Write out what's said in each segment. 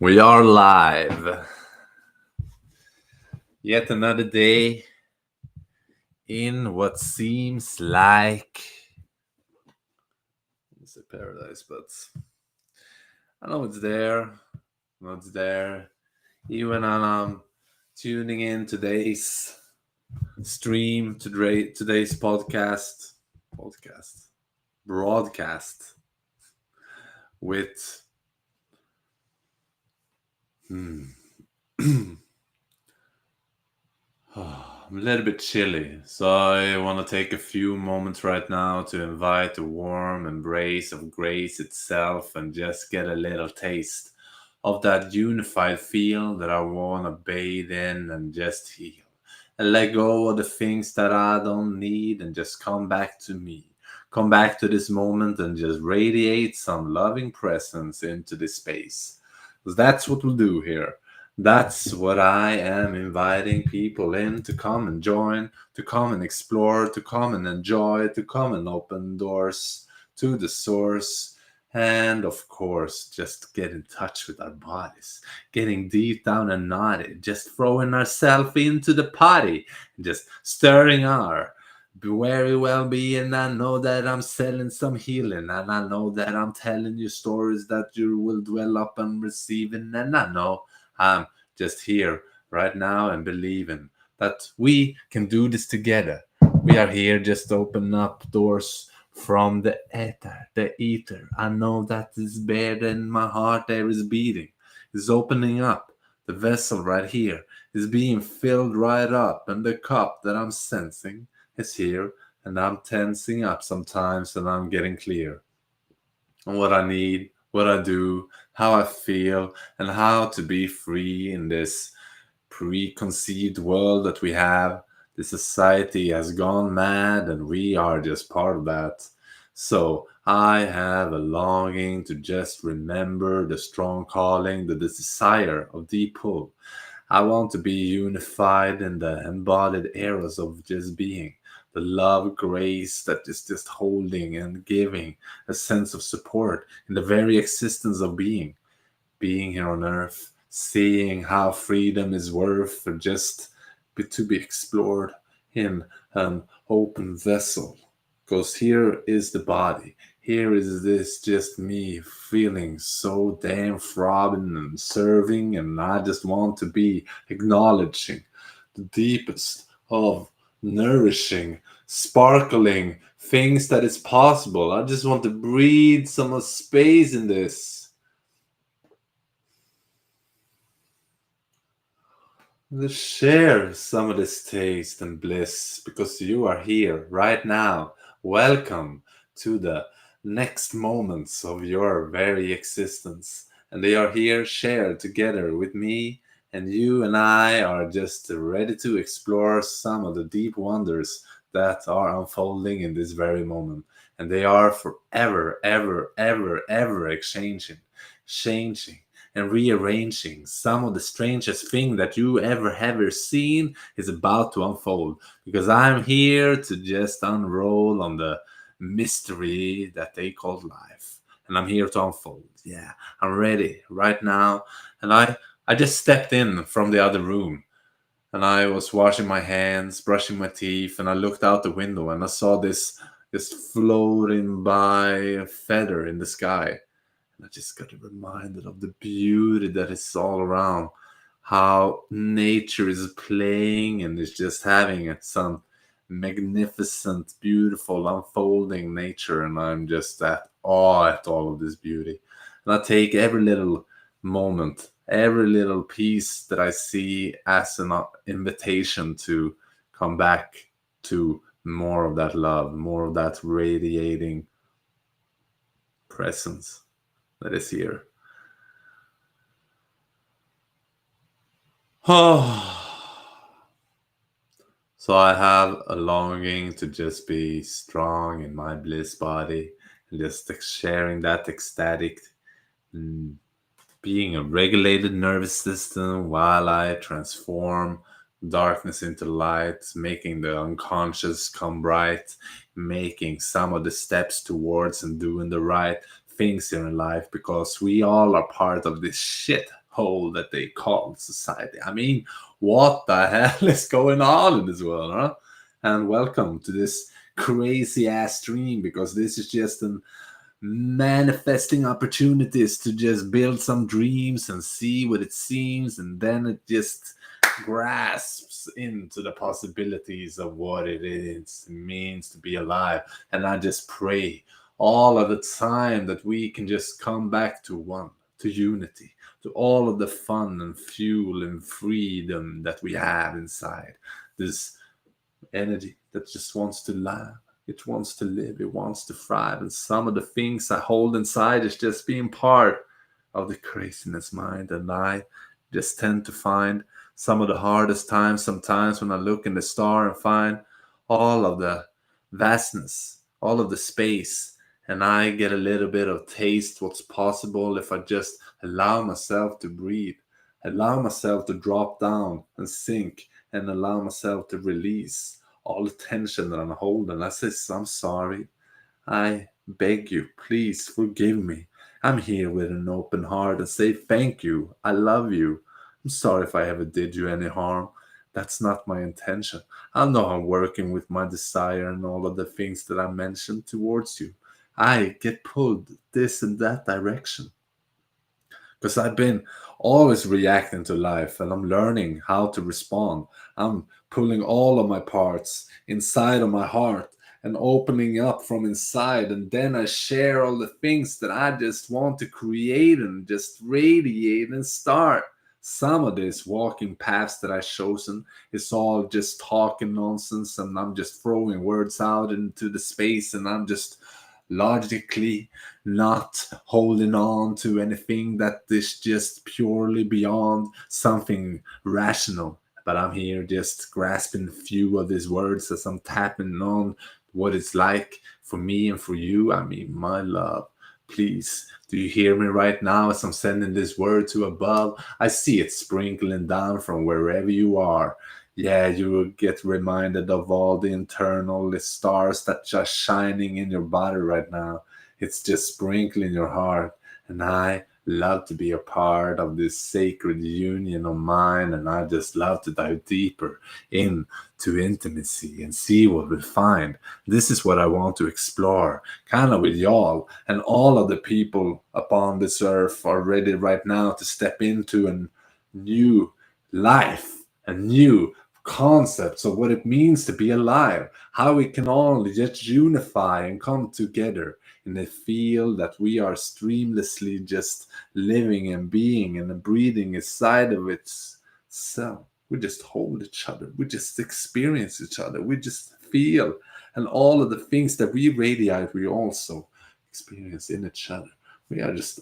We are live. Yet another day in what seems like it's a paradise, but I know it's there. I know it's there. Even when I'm tuning in today's stream, today's broadcast with I'm a little bit chilly, so I want to take a few moments right now to invite a warm embrace of grace itself and just get a little taste of that unified feel that I want to bathe in and just heal. And let go of the things that I don't need and just come back to me. Come back to this moment and just radiate some loving presence into this space. Because that's what we'll do here. That's what I am inviting people in to come and join, to come and explore, to come and enjoy, to come and open doors to the source. And of course, just get in touch with our bodies, getting deep down and naughty, just throwing ourselves into the potty, and just stirring our very well being. I know that I'm selling some healing, and I know that I'm telling you stories that you will dwell up and receiving, and I know I'm just here right now and believing that we can do this together. We are here just open up doors from the ether. I know that is better than my heart there is beating. Is opening up. The vessel right here is being filled right up, and the cup that I'm sensing is here, and I'm tensing up sometimes, and I'm getting clear on what I need, what I do, how I feel, and how to be free in this preconceived world that we have. The society has gone mad, and we are just part of that. So I have a longing to just remember the strong calling, the desire of deep pull. I want to be unified in the embodied eras of just being. The love, grace that is just holding and giving a sense of support in the very existence of being here on earth, seeing how freedom is worth for just to be explored in an open vessel. Because here is the body. Here is this just me feeling so damn throbbing and serving, and I just want to be acknowledging the deepest of nourishing, sparkling things that is possible. I just want to breathe some of space in this. Let's share some of this taste and bliss because you are here right now. Welcome to the next moments of your very existence. And they are here shared together with me, and you and I are just ready to explore some of the deep wonders that are unfolding in this very moment. And they are forever, ever, ever, ever changing and rearranging. Some of the strangest thing that you ever seen is about to unfold, because I'm here to just unroll on the mystery that they call life, and I'm here to unfold. Yeah, I'm ready right now. And I just stepped in from the other room, and I was washing my hands, brushing my teeth, and I looked out the window and I saw this floating by feather in the sky. I just got reminded of the beauty that is all around, how nature is playing and is just having some magnificent, beautiful, unfolding nature. And I'm just at awe at all of this beauty. And I take every little moment, every little piece that I see as an invitation to come back to more of that love, more of that radiating presence that is here. So I have a longing to just be strong in my bliss body and just sharing that ecstatic, mm, being a regulated nervous system while I transform darkness into light, making the unconscious come bright, making some of the steps towards and doing the right things here in life, because we all are part of this shit. hole that they call society. I mean, what the hell is going on in this world, huh? And welcome to this crazy ass stream, because this is just an manifesting opportunities to just build some dreams and see what it seems, and then it just grasps into the possibilities of what it means to be alive. And I just pray all of the time that we can just come back to one, to unity, to all of the fun and fuel and freedom that we have inside this energy that just wants to laugh. It wants to live. It wants to thrive. And some of the things I hold inside is just being part of the craziness mind. And I just tend to find some of the hardest times sometimes when I look in the star and find all of the vastness, all of the space. And I get a little bit of taste what's possible if I just allow myself to breathe, allow myself to drop down and sink, and allow myself to release all the tension that I'm holding. I say, I'm sorry. I beg you, please forgive me. I'm here with an open heart and say thank you. I love you. I'm sorry if I ever did you any harm. That's not my intention. I know I'm working with my desire and all of the things that I mentioned towards you. I get pulled this and that direction because I've been always reacting to life and I'm learning how to respond. I'm pulling all of my parts inside of my heart and opening up from inside, and then I share all the things that I just want to create and just radiate and start. Some of this walking paths that I've chosen is all just talking nonsense, and I'm just throwing words out into the space, and I'm just logically not holding on to anything that is just purely beyond something rational. But I'm here just grasping a few of these words as I'm tapping on what it's like for me and for you. I mean, my love, please, do you hear me right now as I'm sending this word to above? I see it sprinkling down from wherever you are. Yeah, you will get reminded of all the internal stars that just shining in your body right now. It's just sprinkling your heart. And I love to be a part of this sacred union of mine. And I just love to dive deeper into intimacy and see what we find. This is what I want to explore, kind of with y'all. And all of the people upon this earth are ready right now to step into a new life, a new concepts of what it means to be alive, how we can all just unify and come together in a field that we are streamlessly just living and being and breathing inside of itself. We just hold each other, we just experience each other, we just feel, and all of the things that we radiate, we also experience in each other. We are just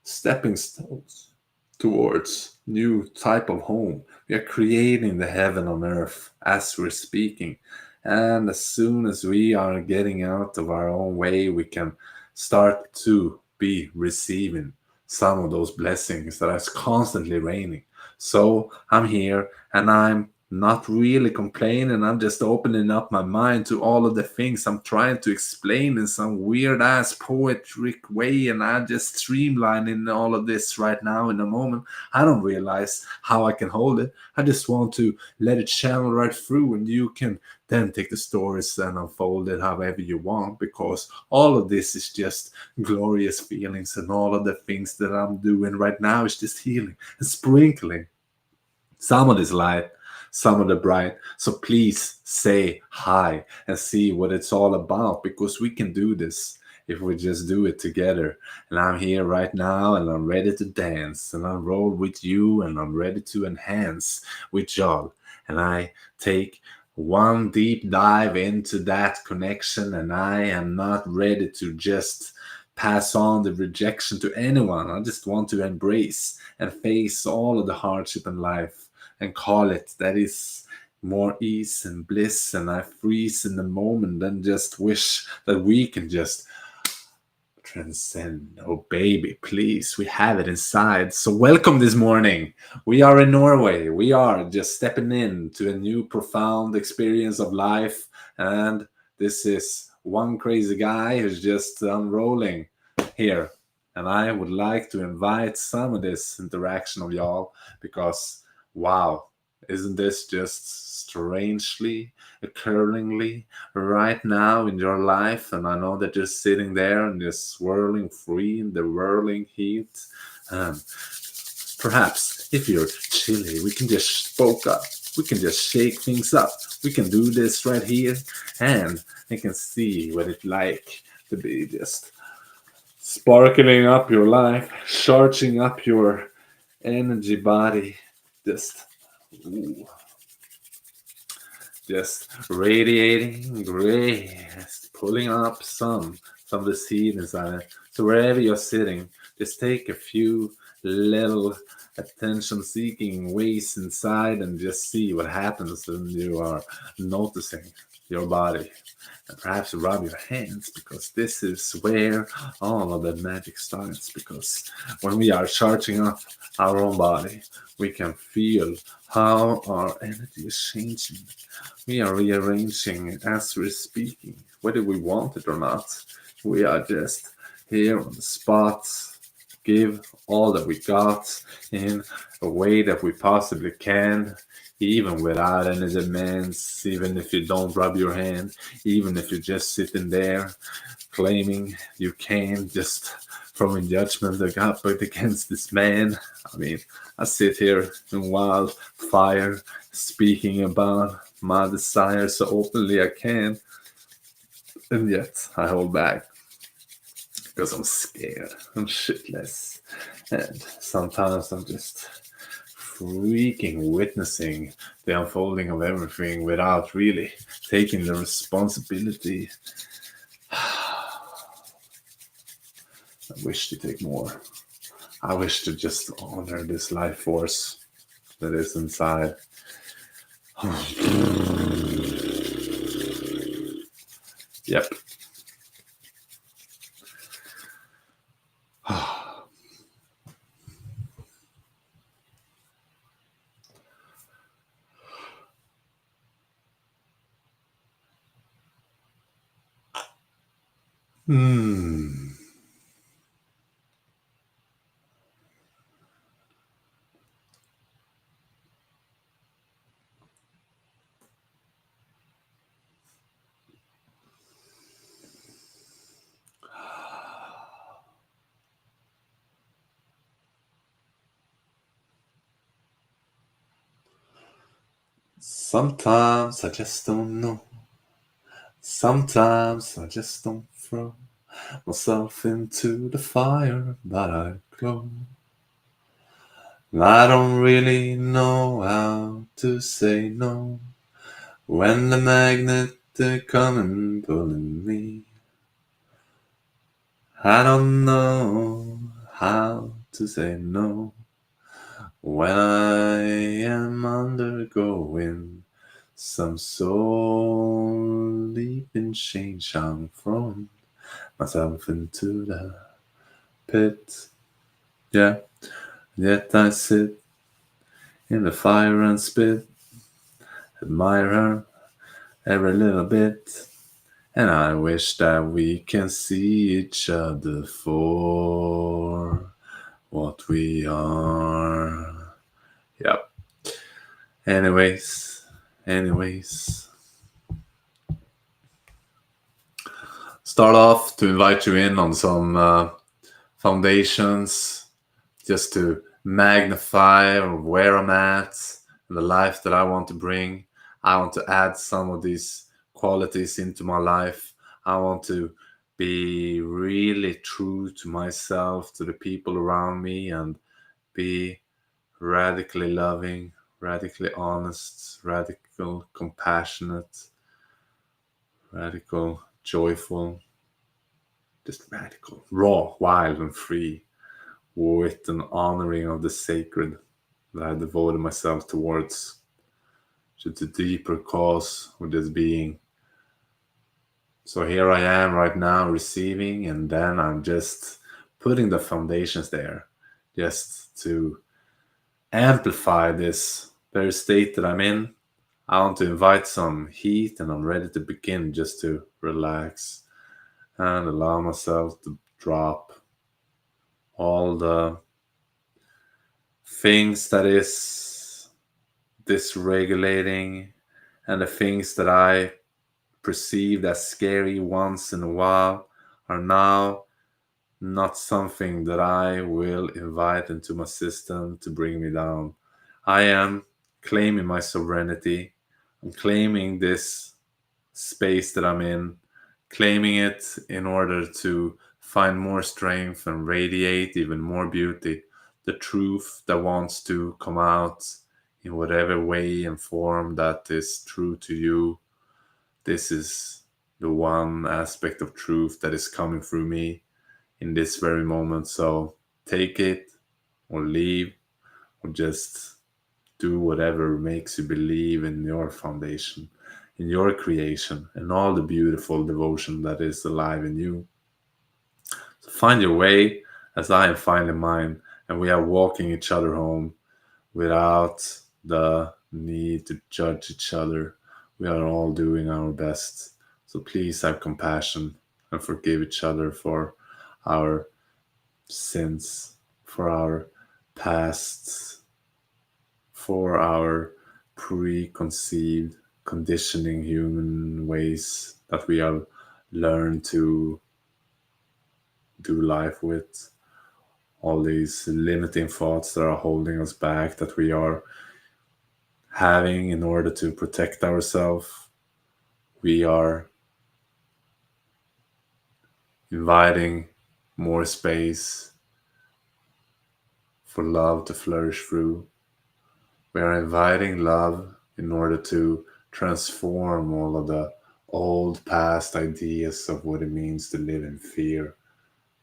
stepping stones towards new type of home. We are creating the heaven on earth as we're speaking. And as soon as we are getting out of our own way, we can start to be receiving some of those blessings that is constantly raining. So I'm here and I'm not really complaining. I'm just opening up my mind to all of the things I'm trying to explain in some weird ass poetic way. And I just streamline in all of this right now in a moment. I don't realize how I can hold it. I just want to let it channel right through, and you can then take the stories and unfold it however you want, because all of this is just glorious feelings, and all of the things that I'm doing right now is just healing and sprinkling some of this light, some of the bright. So please say hi and see what it's all about, because we can do this if we just do it together. And I'm here right now and I'm ready to dance and I roll with you and I'm ready to enhance with y'all. And I take one deep dive into that connection, and I am not ready to just pass on the rejection to anyone. I just want to embrace and face all of the hardship in life and call it that is more ease and bliss, and I freeze in the moment and just wish that we can just transcend. Oh baby, please, we have it inside. So welcome this morning. We are in Norway. We are just stepping in to a new profound experience of life, and this is one crazy guy who's just unrolling here And I would like to invite some of this interaction of y'all because, wow, isn't this just strangely, occurringly right now in your life? And I know that you're sitting there and just swirling free in the whirling heat. Um, Perhaps if you're chilly, we can just spoke up. We can just shake things up. We can do this right here, and I can see what it's like to be just sparkling up your life, charging up your energy body, just ooh, just radiating grace, pulling up some of the seed inside it. So wherever you're sitting, just take a few little attention-seeking ways inside and just see what happens when you are noticing your body. And perhaps rub your hands because this is where all of the magic starts. Because when we are charging up our own body, we can feel how our energy is changing. We are rearranging as we're speaking, whether we want it or not. We are just here on the spot, give all that we got in a way that we possibly can, even without any demands, even if you don't rub your hand, even if you're just sitting there claiming you can, just throwing judgment that got put against this man. I mean, I sit here in wildfire speaking about my desires so openly I can, and yet I hold back because I'm scared. I'm shitless. And sometimes I'm just freaking witnessing the unfolding of everything without really taking the responsibility. I wish to take more. I wish to just honor this life force that is inside. Yep. Hmm. Sometimes I just don't know. Sometimes I just don't throw myself into the fire, but I glow. And I don't really know how to say no when the magnet they come and pulling me. I don't know how to say no when I am undergoing some soul leaping change. I'm throwing myself into the pit. Yeah, yet I sit in the fire and spit, admire her every little bit. And I wish that we can see each other for what we are. Yep. Anyways. Start off to invite you in on some foundations just to magnify where I'm at, the life that I want to bring. I want to add some of these qualities into my life. I want to be really true to myself, to the people around me, and be radically loving, radically honest, radical compassionate, radical joyful, just radical, raw, wild, and free, with an honoring of the sacred that I devoted myself towards, to the deeper cause of this being. So here I am right now receiving, and then I'm just putting the foundations there just to amplify this very state that I'm in. I want to invite some heat, and I'm ready to begin just to relax and allow myself to drop all the things that is dysregulating and the things that I perceived as scary once in a while are now not something that I will invite into my system to bring me down. I am claiming my sovereignty. I'm claiming this space that I'm in, claiming it in order to find more strength and radiate even more beauty. The truth that wants to come out in whatever way and form that is true to you. This is the one aspect of truth that is coming through me in this very moment. So take it or leave or just do whatever makes you believe in your foundation, in your creation, and all the beautiful devotion that is alive in you. So find your way as I am finding mine, and we are walking each other home without the need to judge each other. We are all doing our best. So please have compassion and forgive each other for our sins, for our past, for our preconceived conditioning human ways that we have learned to do life with, all these limiting thoughts that are holding us back, that we are having in order to protect ourselves. We are inviting more space for love to flourish through. We are inviting love in order to transform all of the old past ideas of what it means to live in fear.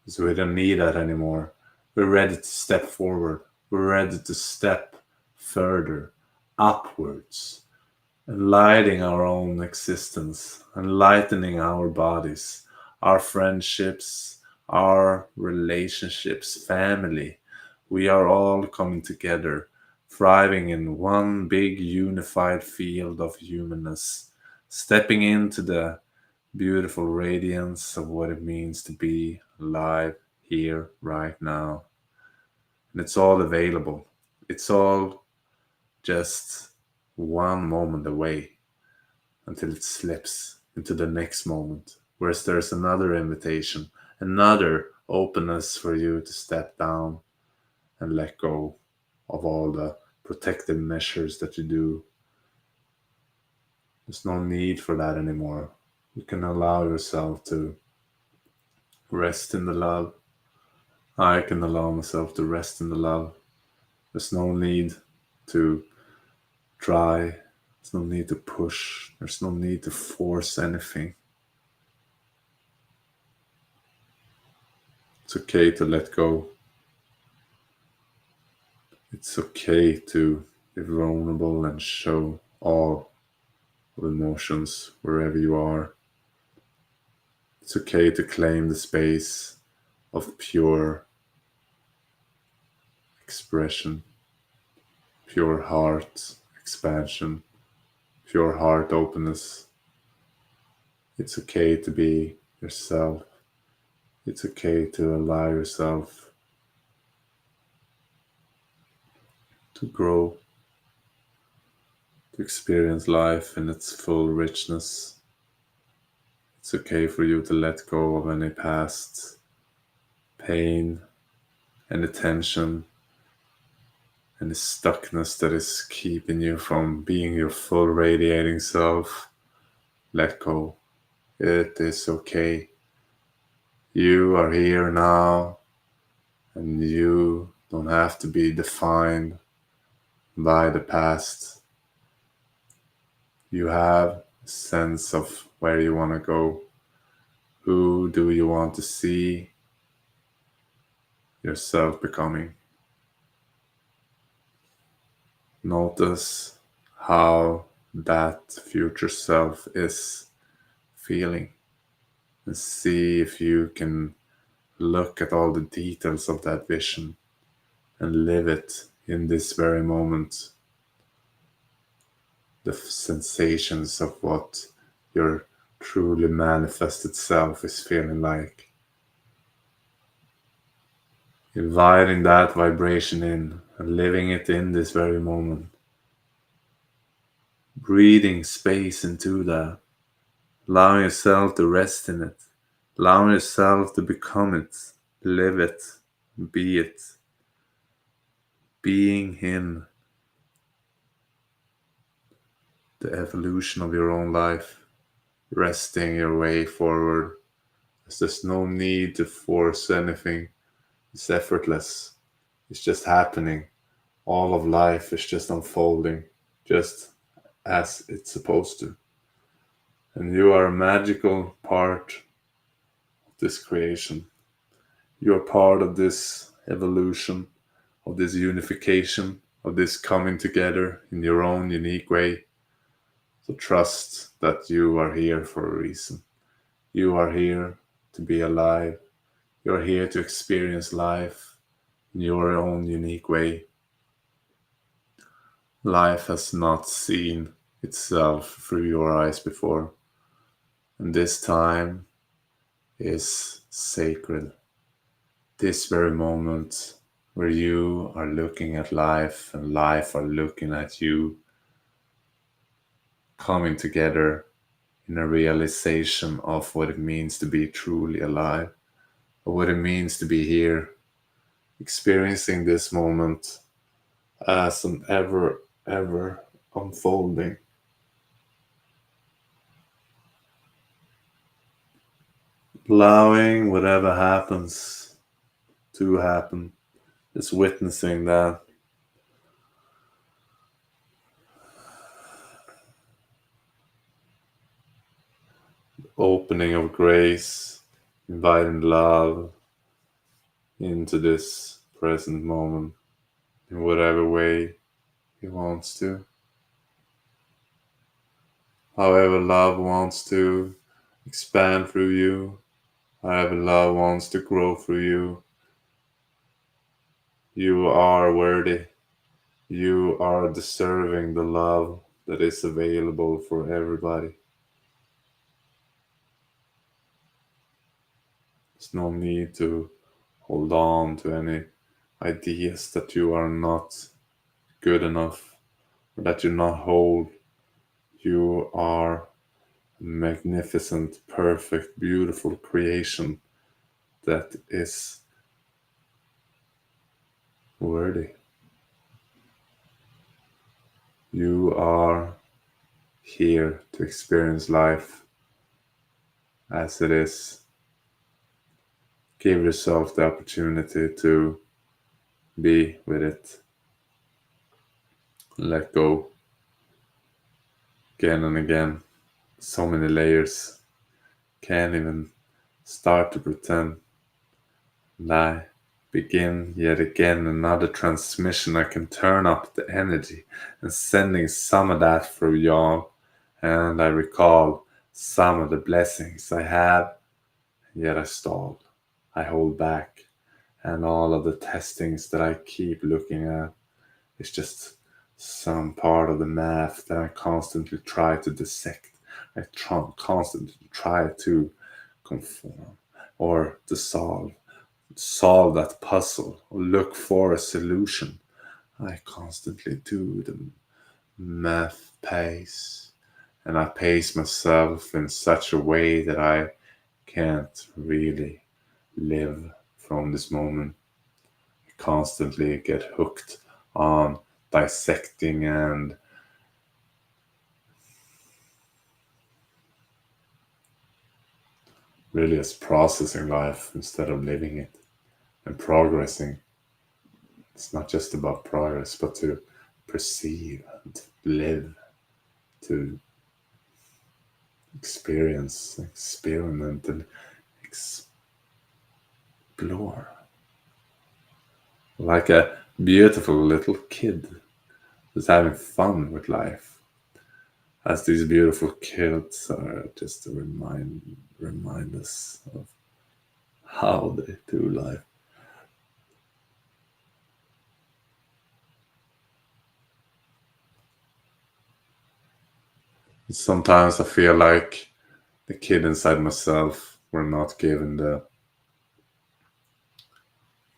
So we don't need that anymore. We're ready to step forward. We're ready to step further, upwards, enlightening our own existence, enlightening our bodies, our friendships, our relationships, family. We are all coming together, thriving in one big unified field of humanness, stepping into the beautiful radiance of what it means to be alive here, right now. And it's all available. It's all just one moment away until it slips into the next moment, whereas there's another invitation, another openness for you to step down and let go of all the protective measures that you do. There's no need for that anymore. You can allow yourself to rest in the love. I can allow myself to rest in the love. There's no need to try. There's no need to push. There's no need to force anything. It's okay to let go. It's okay to be vulnerable and show all of emotions wherever you are. It's okay to claim the space of pure expression, pure heart expansion, pure heart openness. It's okay to be yourself. It's okay to allow yourself to grow, to experience life in its full richness. It's okay for you to let go of any past pain, any tension, any stuckness that is keeping you from being your full radiating self. Let go. It is okay. You are here now, and you don't have to be defined by the past. You have a sense of where you want to go. Who do you want to see yourself becoming? Notice how that future self is feeling and see if you can look at all the details of that vision and live it in this very moment. The sensations of what your truly manifested self is feeling like. inviting that vibration in and living it in this very moment, breathing space into that, allowing yourself to rest in it, allowing yourself to become it, live it, be it, being in the evolution of your own life, resting your way forward. There's no need to force anything. It's effortless. It's just happening. All of life is just unfolding, just as it's supposed to. And you are a magical part of this creation. You are part of this evolution, of this unification, of this coming together in your own unique way. So trust that you are here for a reason. You are here to be alive. You're here to experience life in your own unique way. Life has not seen itself through your eyes before, and this time is sacred. This very moment where you are looking at life and life are looking at you, coming together in a realization of what it means to be truly alive, or what it means to be here, experiencing this moment as an ever unfolding, allowing whatever happens to happen, just witnessing that, opening of grace, inviting love into this present moment in whatever way he wants to. However, love wants to expand through you, however, love wants to grow through you. You are worthy. You are deserving the love that is available for everybody. There's no need to hold on to any ideas that you are not good enough or that you're not whole. You are a magnificent, perfect, beautiful creation that is worthy. You are here to experience life as it is. Give yourself the opportunity to be with it. Let go again and again. So many layers. Can't even start to pretend. Lie. Begin yet again another transmission. I can turn up the energy and sending some of that through y'all. And I recall some of the blessings I have, yet I stall. I hold back. And all of the testings that I keep looking at is just some part of the math that I constantly try to dissect. I constantly try to conform or to solve that puzzle or look for a solution. I constantly do the math pace, and I pace myself in such a way that I can't really live from this moment. I constantly get hooked on dissecting and really as processing life instead of living it and progressing. It's not just about progress, but to perceive and live, to experience, experiment, and explore. Like a beautiful little kid who's having fun with life. As these beautiful kids are just to remind us of how they do life. Sometimes I feel like the kid inside myself were not given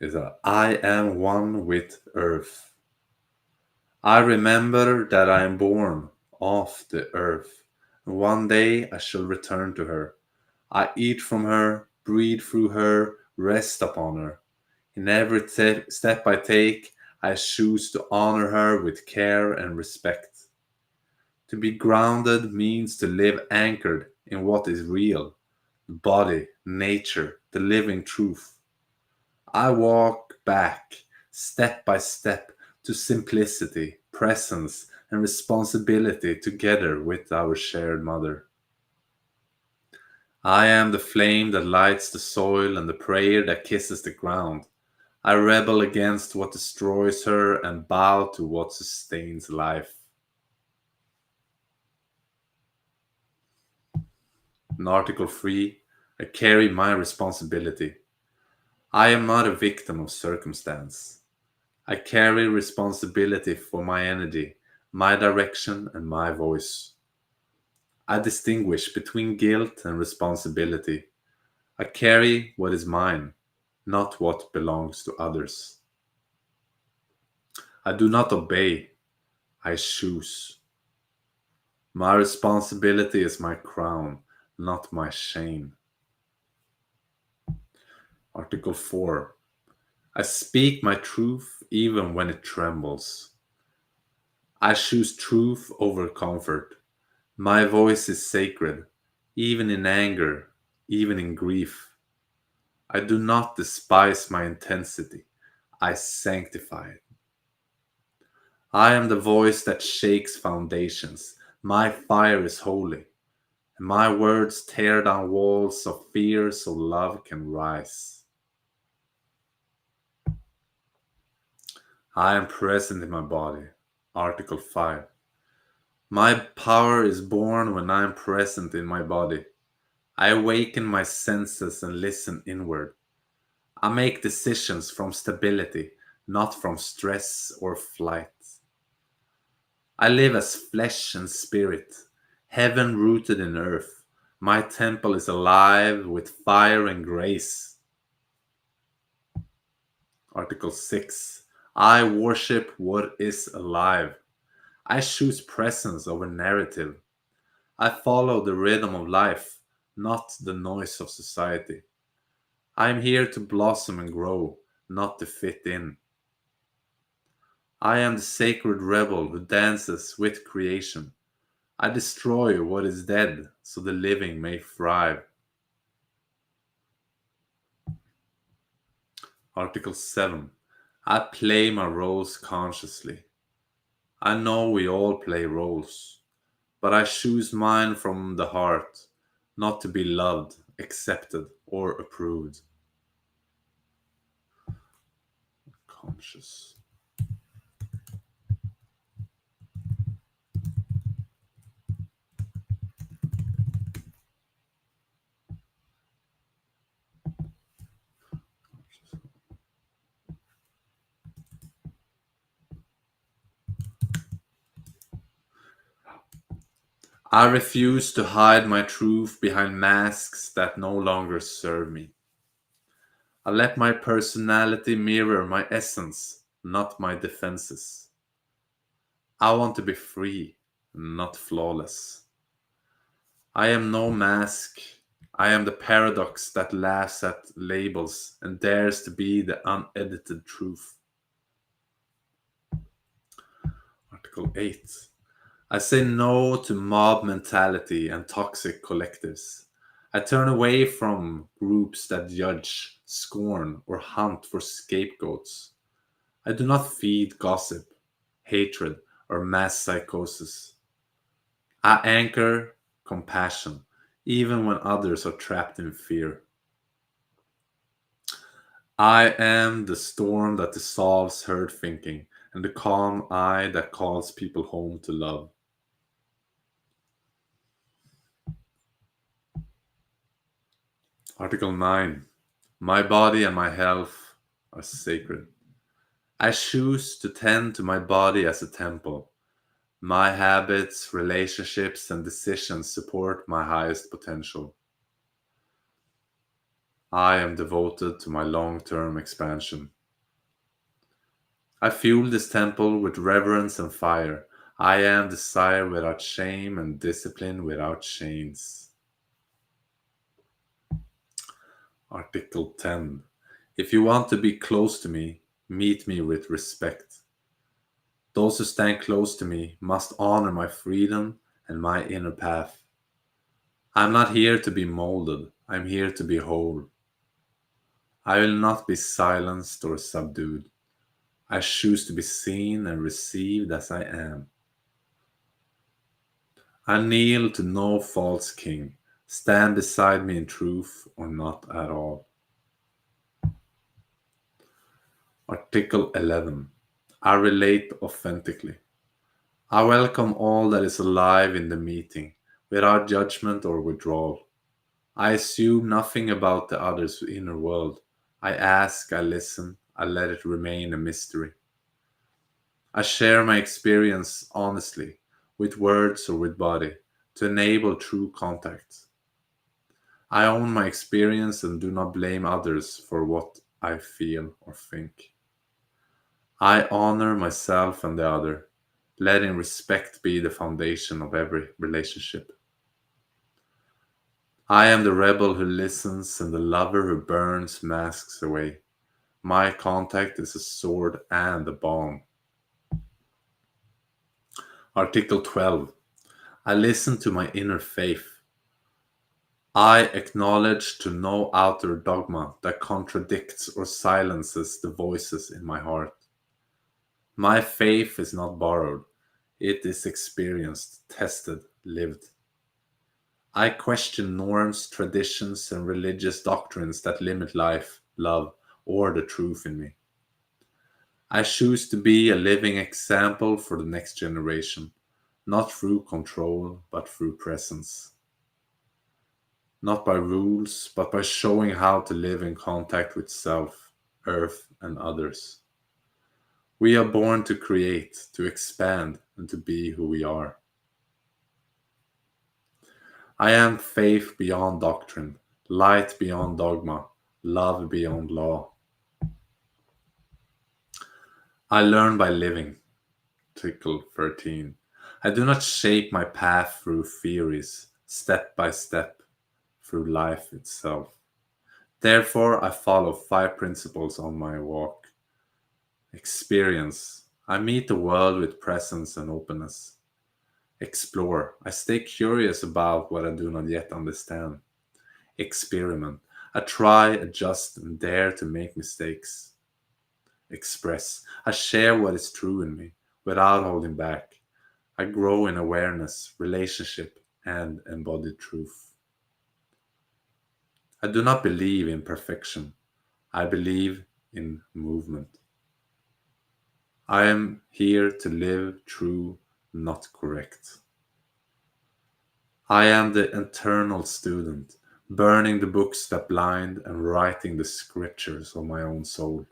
is I am one with earth. I remember that I am born of the earth, and one day I shall return to her. I eat from her, breathe through her, rest upon her. In every step I take, I choose to honor her with care and respect. To be grounded means to live anchored in what is real, the body, nature, the living truth. I walk back, step by step, to simplicity, presence, and responsibility together with our shared mother. I am the flame that lights the soil and the prayer that kisses the ground. I rebel against what destroys her and bow to what sustains life. In Article 3, I carry my responsibility. I am not a victim of circumstance. I carry responsibility for my energy, my direction, and my voice. I distinguish between guilt and responsibility. I carry what is mine, not what belongs to others. I do not obey, I choose. My responsibility is my crown, not my shame. Article 4. I speak my truth even when it trembles. I choose truth over comfort. My voice is sacred, even in anger, even in grief. I do not despise my intensity, I sanctify it. I am the voice that shakes foundations. My fire is holy, and my words tear down walls of fear so love can rise. I am present in my body. Article 5. My power is born when I am present in my body. I awaken my senses and listen inward. I make decisions from stability, not from stress or flight. I live as flesh and spirit, heaven rooted in earth. My temple is alive with fire and grace. Article 6. I worship what is alive. I choose presence over narrative. I follow the rhythm of life, not the noise of society. I am here to blossom and grow, not to fit in. I am the sacred rebel who dances with creation. I destroy what is dead so the living may thrive. Article 7. I play my roles consciously. I know we all play roles, but I choose mine from the heart, not to be loved, accepted, or approved. Conscious. I refuse to hide my truth behind masks that no longer serve me. I let my personality mirror my essence, not my defenses. I want to be free, not flawless. I am no mask. I am the paradox that laughs at labels and dares to be the unedited truth. Article 8. I say no to mob mentality and toxic collectives. I turn away from groups that judge, scorn, or hunt for scapegoats. I do not feed gossip, hatred, or mass psychosis. I anchor compassion, even when others are trapped in fear. I am the storm that dissolves hurt thinking, and the calm eye that calls people home to love. Article 9. My body and my health are sacred. I choose to tend to my body as a temple. My habits, relationships, and decisions support my highest potential. I am devoted to my long term expansion. I fuel this temple with reverence and fire. I am desire without shame and discipline without chains. Article 10. If you want to be close to me, meet me with respect. Those who stand close to me must honor my freedom and my inner path. I'm not here to be molded, I'm here to be whole. I will not be silenced or subdued. I choose to be seen and received as I am. I kneel to no false king. Stand beside me in truth or not at all. Article 11. I relate authentically. I welcome all that is alive in the meeting, without judgment or withdrawal. I assume nothing about the other's inner world. I ask, I listen, I let it remain a mystery. I share my experience honestly, with words or with body, to enable true contact. I own my experience and do not blame others for what I feel or think. I honor myself and the other, letting respect be the foundation of every relationship. I am the rebel who listens and the lover who burns masks away. My contact is a sword and a balm. Article 12. I listen to my inner faith. I acknowledge to no outer dogma that contradicts or silences the voices in my heart. My faith is not borrowed, it is experienced, tested, lived. I question norms, traditions, and religious doctrines that limit life, love, or the truth in me. I choose to be a living example for the next generation, not through control, but through presence. Not by rules, but by showing how to live in contact with self, earth, and others. We are born to create, to expand, and to be who we are. I am faith beyond doctrine, light beyond dogma, love beyond law. I learn by living. Article 13. I do not shape my path through theories, step by step, through life itself. Therefore, I follow five principles on my walk. Experience. I meet the world with presence and openness. Explore. I stay curious about what I do not yet understand. Experiment. I try, adjust, and dare to make mistakes. Express. I share what is true in me without holding back. I grow in awareness, relationship, and embodied truth. I do not believe in perfection. I believe in movement. I am here to live true, not correct. I am the eternal student, burning the books that blind and writing the scriptures of my own soul.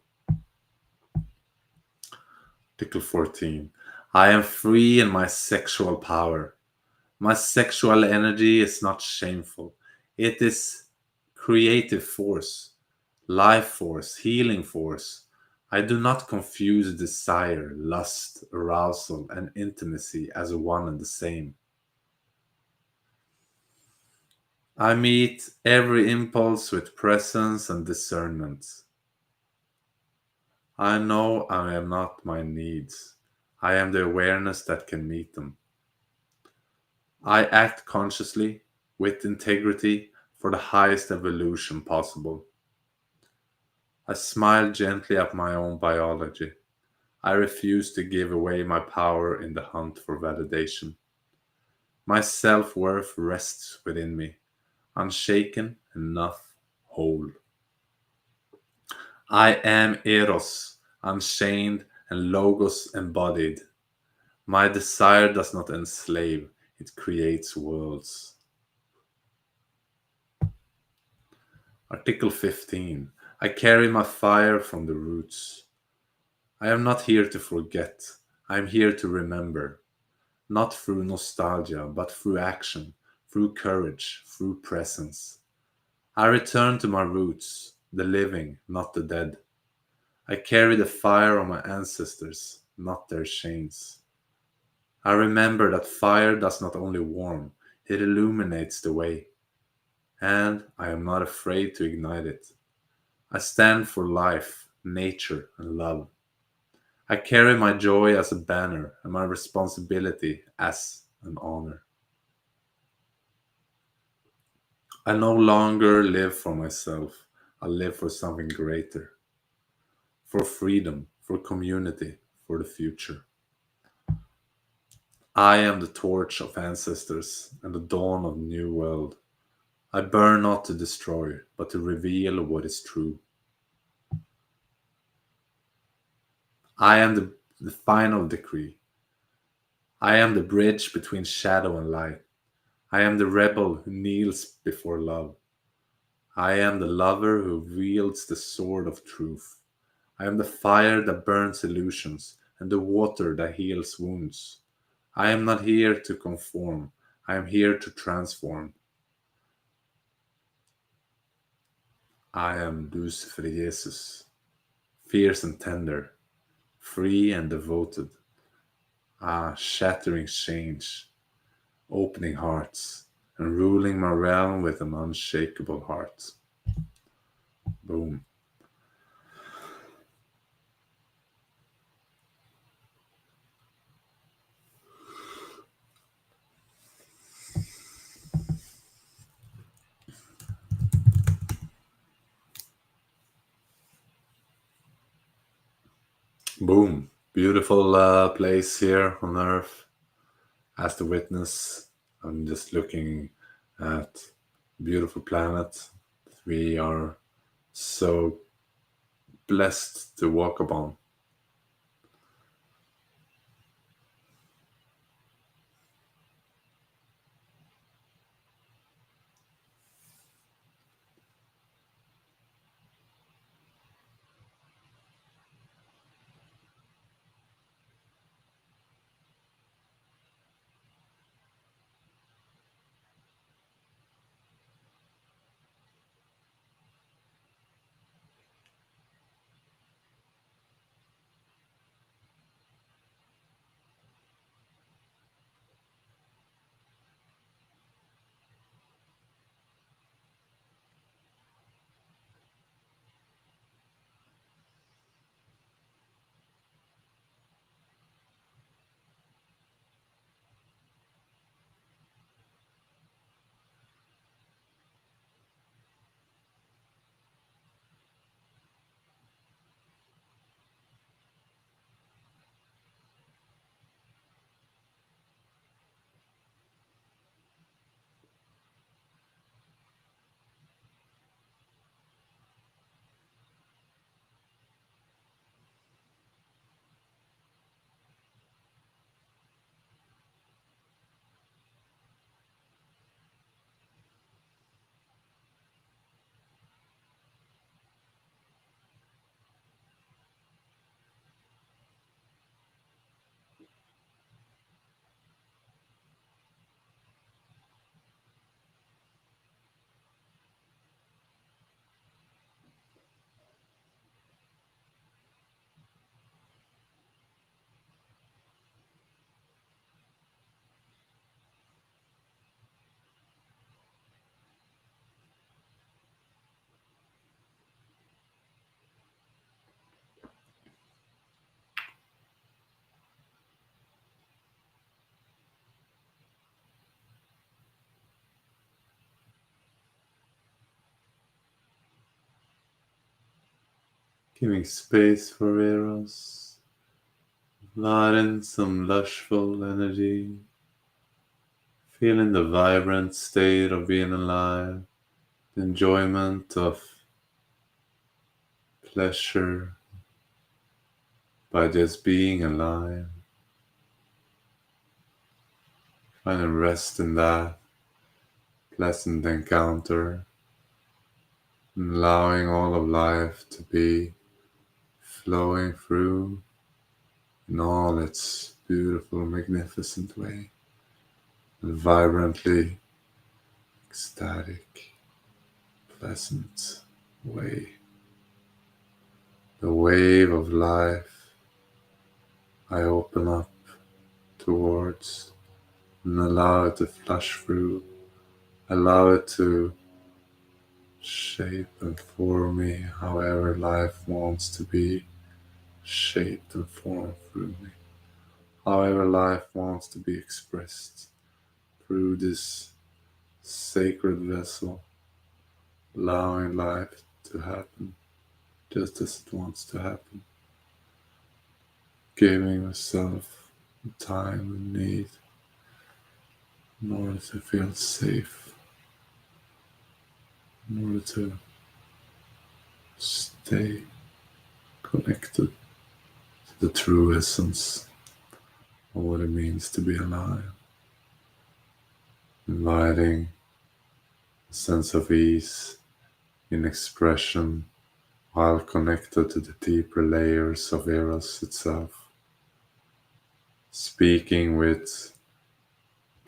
Article 14. I am free in my sexual power. My sexual energy is not shameful. It is creative force, life force, healing force. I do not confuse desire, lust, arousal, and intimacy as one and the same. I meet every impulse with presence and discernment. I know I am not my needs. I am the awareness that can meet them. I act consciously, with integrity, for the highest evolution possible. I smile gently at my own biology. I refuse to give away my power in the hunt for validation. My self worth rests within me, unshaken, enough, whole. I am Eros, unchained and Logos embodied. My desire does not enslave, it creates worlds. Article 15. I carry my fire from the roots. I am not here to forget, I am here to remember. Not through nostalgia, but through action, through courage, through presence. I return to my roots, the living, not the dead. I carry the fire of my ancestors, not their chains. I remember that fire does not only warm, it illuminates the way, and I am not afraid to ignite it. I stand for life, nature, and love. I carry my joy as a banner and my responsibility as an honor. I no longer live for myself, I live for something greater, for freedom, for community, for the future. I am the torch of ancestors and the dawn of new world. I burn not to destroy, but to reveal what is true. I am the final decree. I am the bridge between shadow and light. I am the rebel who kneels before love. I am the lover who wields the sword of truth. I am the fire that burns illusions and the water that heals wounds. I am not here to conform. I am here to transform. I am Lucifer Jesus, fierce and tender, free and devoted. Ah, shattering change, opening hearts, and ruling my realm with an unshakable heart. Boom. Boom. Beautiful place here on Earth. As the witness, I'm just looking at beautiful planet we are so blessed to walk upon. Giving space for Eros, letting some lushful energy, feeling the vibrant state of being alive, the enjoyment of pleasure by just being alive, finding rest in that pleasant encounter, and allowing all of life to be flowing through in all its beautiful, magnificent way, and vibrantly ecstatic, pleasant way. The wave of life I open up towards and allow it to flush through. Allow it to shape and form me however life wants to be shaped and formed through me. However life wants to be expressed through this sacred vessel, allowing life to happen just as it wants to happen, giving myself the time I need in order to feel safe, in order to stay connected to the true essence of what it means to be alive, inviting a sense of ease in expression while connected to the deeper layers of Eros itself, speaking with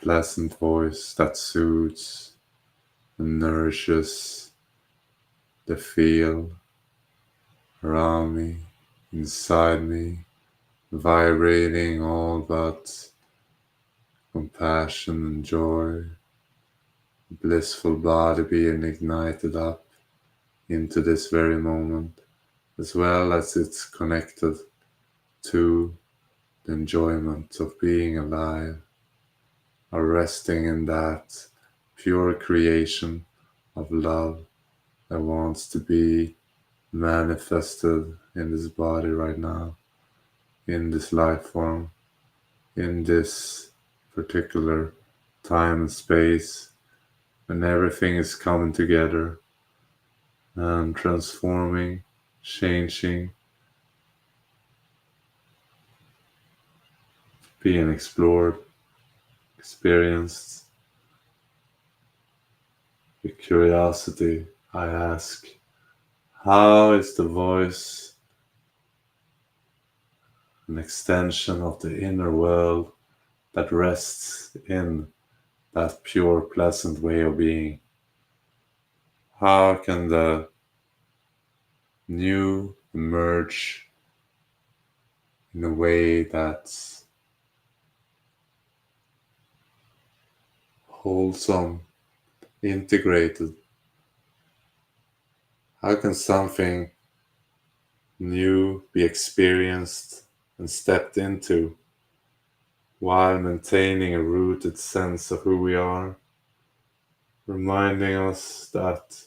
pleasant voice that soothes and nourishes the feel around me, inside me, vibrating all but compassion and joy, blissful body being ignited up into this very moment, as well as it's connected to the enjoyment of being alive, or resting in that pure creation of love that wants to be manifested in this body right now, in this life form, in this particular time and space, when everything is coming together and transforming, changing, being explored, experienced. With curiosity, I ask, how is the voice an extension of the inner world that rests in that pure, pleasant way of being? How can the new emerge in a way that's wholesome, integrated? How can something new be experienced and stepped into while maintaining a rooted sense of who we are, reminding us that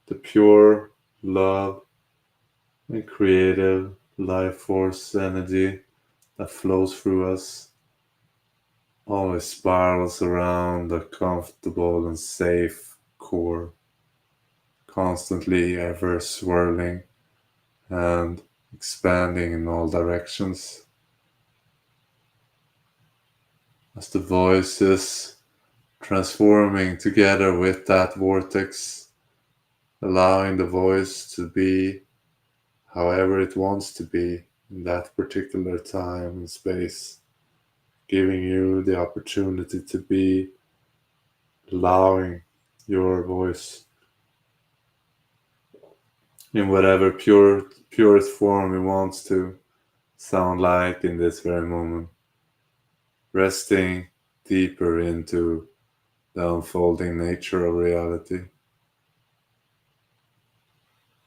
the pure love and creative life force energy that flows through us always spirals around a comfortable and safe core, constantly ever swirling and expanding in all directions. As the voice is transforming together with that vortex, allowing the voice to be however it wants to be in that particular time and space, giving you the opportunity to be, allowing your voice in whatever purest form it wants to sound like in this very moment, resting deeper into the unfolding nature of reality,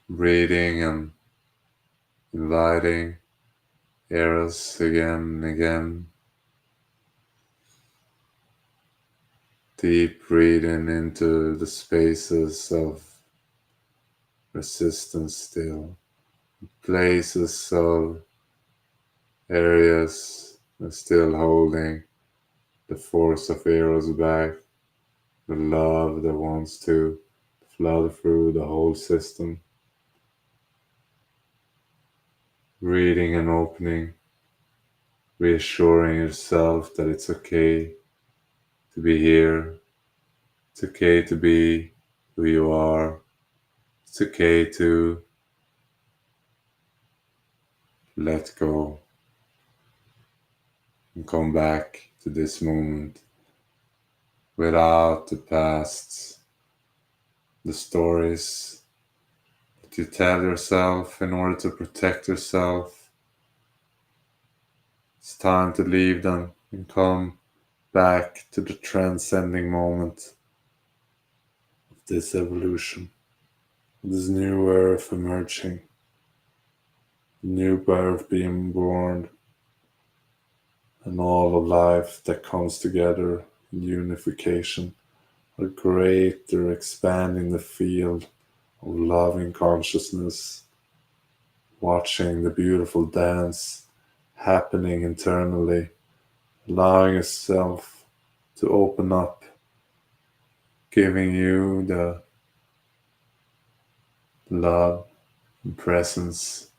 breathing and inviting Eros again and again, deep breathing into the spaces of resistance still, places of areas are still holding the force of Eros back, the love that wants to flood through the whole system, reading and opening, reassuring yourself that it's okay to be here, it's okay to be who you are, it's okay to let go and come back to this moment without the past the stories that you tell yourself in order to protect yourself. It's time to leave them and come back to the transcending moment of this evolution, this new earth emerging, new birth being born, and all of life that comes together in unification, a greater expanding the field of loving consciousness, watching the beautiful dance happening internally, allowing yourself to open up, giving you the love and presence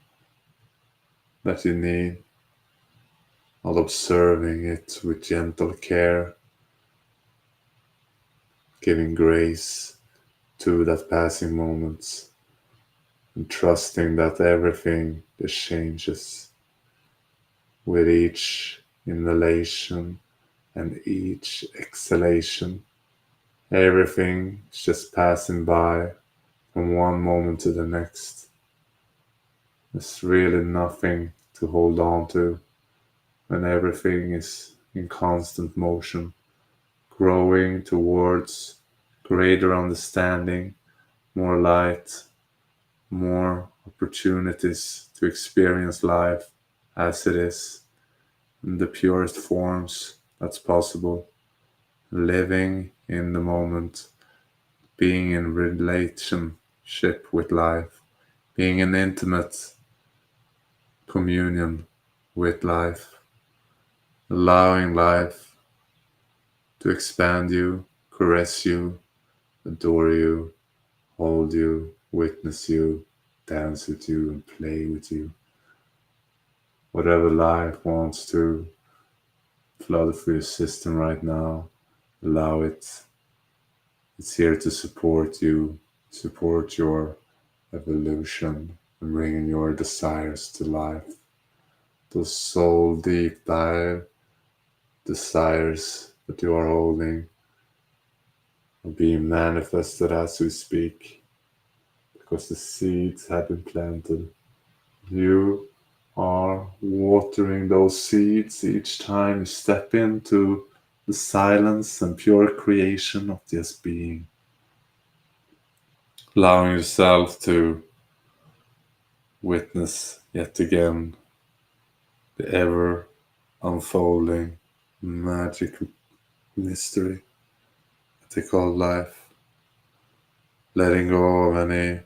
that you need, while observing it with gentle care, giving grace to that passing moments, and trusting that everything just changes with each inhalation and each exhalation. Everything is just passing by from one moment to the next. There's really nothing to hold on to when everything is in constant motion, growing towards greater understanding, more light, more opportunities to experience life as it is in the purest forms that's possible, living in the moment, being in relationship with life, being in intimate communion with life, allowing life to expand you, caress you, adore you, hold you, witness you, dance with you, and play with you. Whatever life wants to flood through your system right now, allow it. It's here to support you, support your evolution, and bringing your desires to life. Those soul deep dive desires that you are holding are being manifested as we speak because the seeds have been planted. You are watering those seeds each time you step into the silence and pure creation of this being, allowing yourself to witness yet again the ever unfolding magic mystery that they call life, letting go of any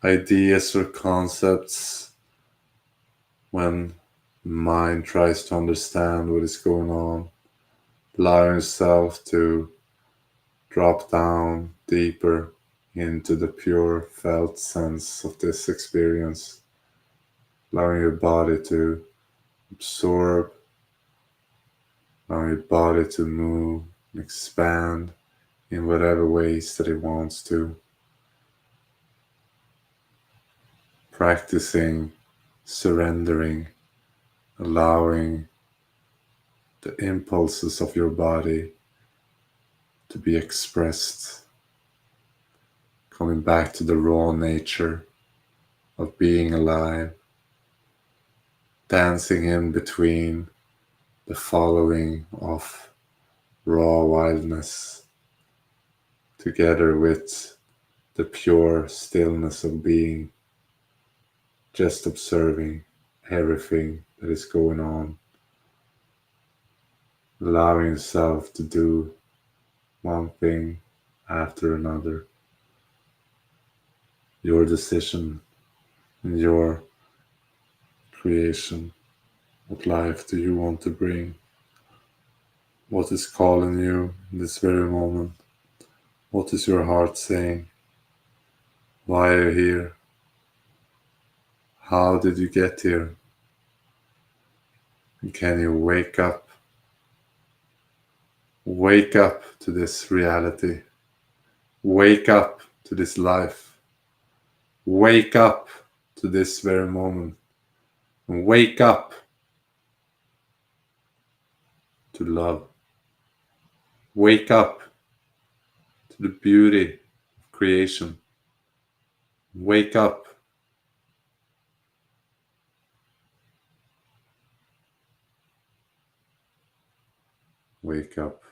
ideas or concepts when mind tries to understand what is going on, allowing yourself to drop down deeper into the pure felt sense of this experience, allowing your body to absorb, allowing your body to move and expand in whatever ways that it wants to, practicing surrendering, allowing the impulses of your body to be expressed, coming back to the raw nature of being alive, dancing in between the following of raw wildness, together with the pure stillness of being, just observing everything that is going on, allowing yourself to do one thing after another, your decision and your creation. What life do you want to bring? What is calling you in this very moment? What is your heart saying? Why are you here? How did you get here? And can you wake up? Wake up to this reality. Wake up to this life. Wake up to this very moment. And wake up to love. Wake up to the beauty of creation. Wake up. Wake up.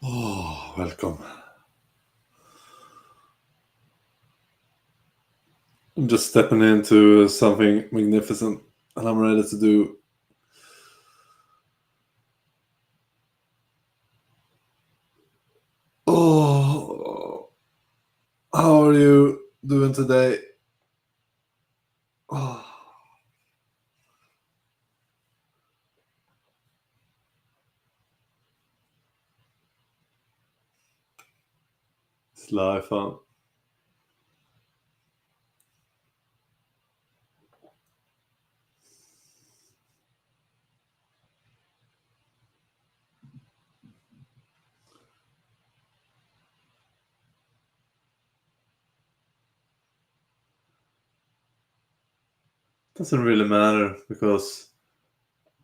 Oh, welcome. I'm just stepping into something magnificent, and I'm ready to do. Oh, how are you doing today? Oh, it's life, huh? Doesn't really matter because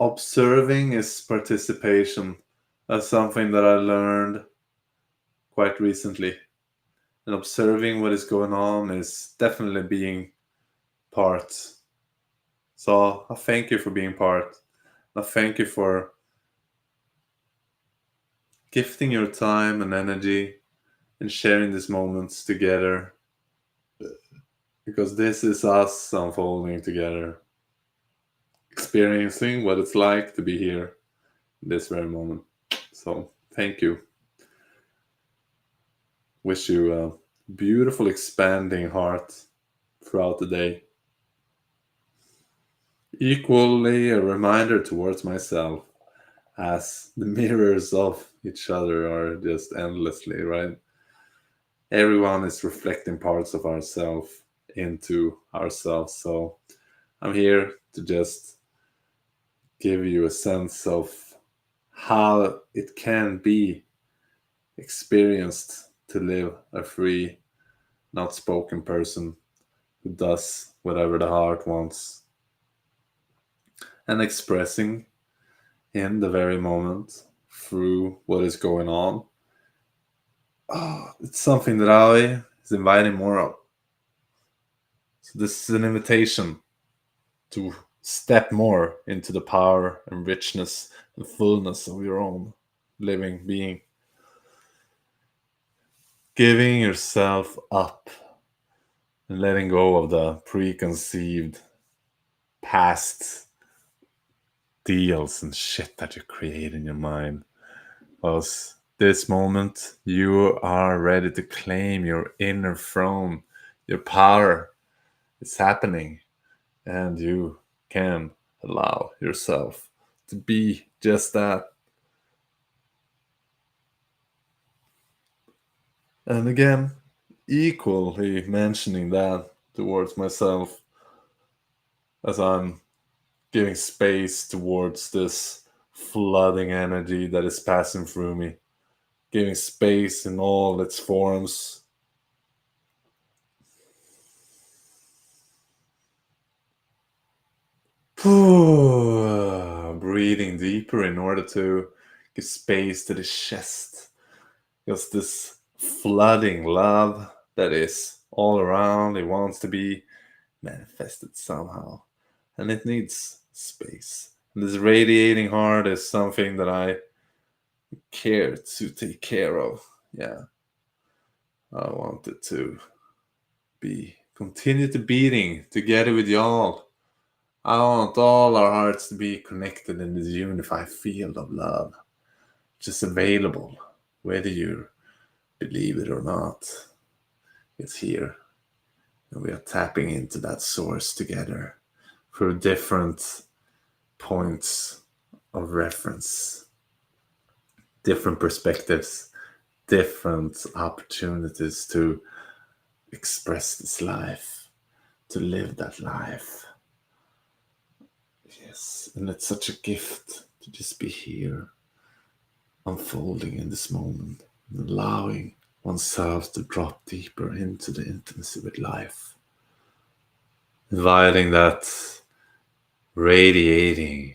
Observing is participation. That's something that I learned quite recently. And observing what is going on is definitely being part. So I thank you for being part. I thank you for gifting your time and energy and sharing these moments together, because this is us unfolding together, experiencing what it's like to be here in this very moment. So thank you. Wish you a beautiful expanding heart throughout the day. Equally a reminder towards myself, as the mirrors of each other are just endlessly, right? Everyone is reflecting parts of ourselves into ourselves. So I'm here to just give you a sense of how it can be experienced to live a free, not spoken person who does whatever the heart wants and expressing in the very moment through what is going on. Oh, it's something that I is inviting more of. So this is an invitation to step more into the power and richness and fullness of your own living being. Giving yourself up and letting go of the preconceived past deals and shit that you create in your mind. Because this moment, you are ready to claim your inner throne, your power is happening, and you can allow yourself to be just that. And again, equally mentioning that towards myself as I'm giving space towards this flooding energy that is passing through me, giving space in all its forms. Breathing deeper in order to give space to the chest. Just this flooding love that is all around. It wants to be manifested somehow. And it needs space. And this radiating heart is something that I care to take care of. Yeah. I want it to be continue to beating together with y'all. I want all our hearts to be connected in this unified field of love, which is available, whether you believe it or not. It's here. And we are tapping into that source together through different points of reference, different perspectives, different opportunities to express this life, to live that life. Yes, and it's such a gift to just be here, unfolding in this moment, and allowing oneself to drop deeper into the intimacy with life. Inviting that radiating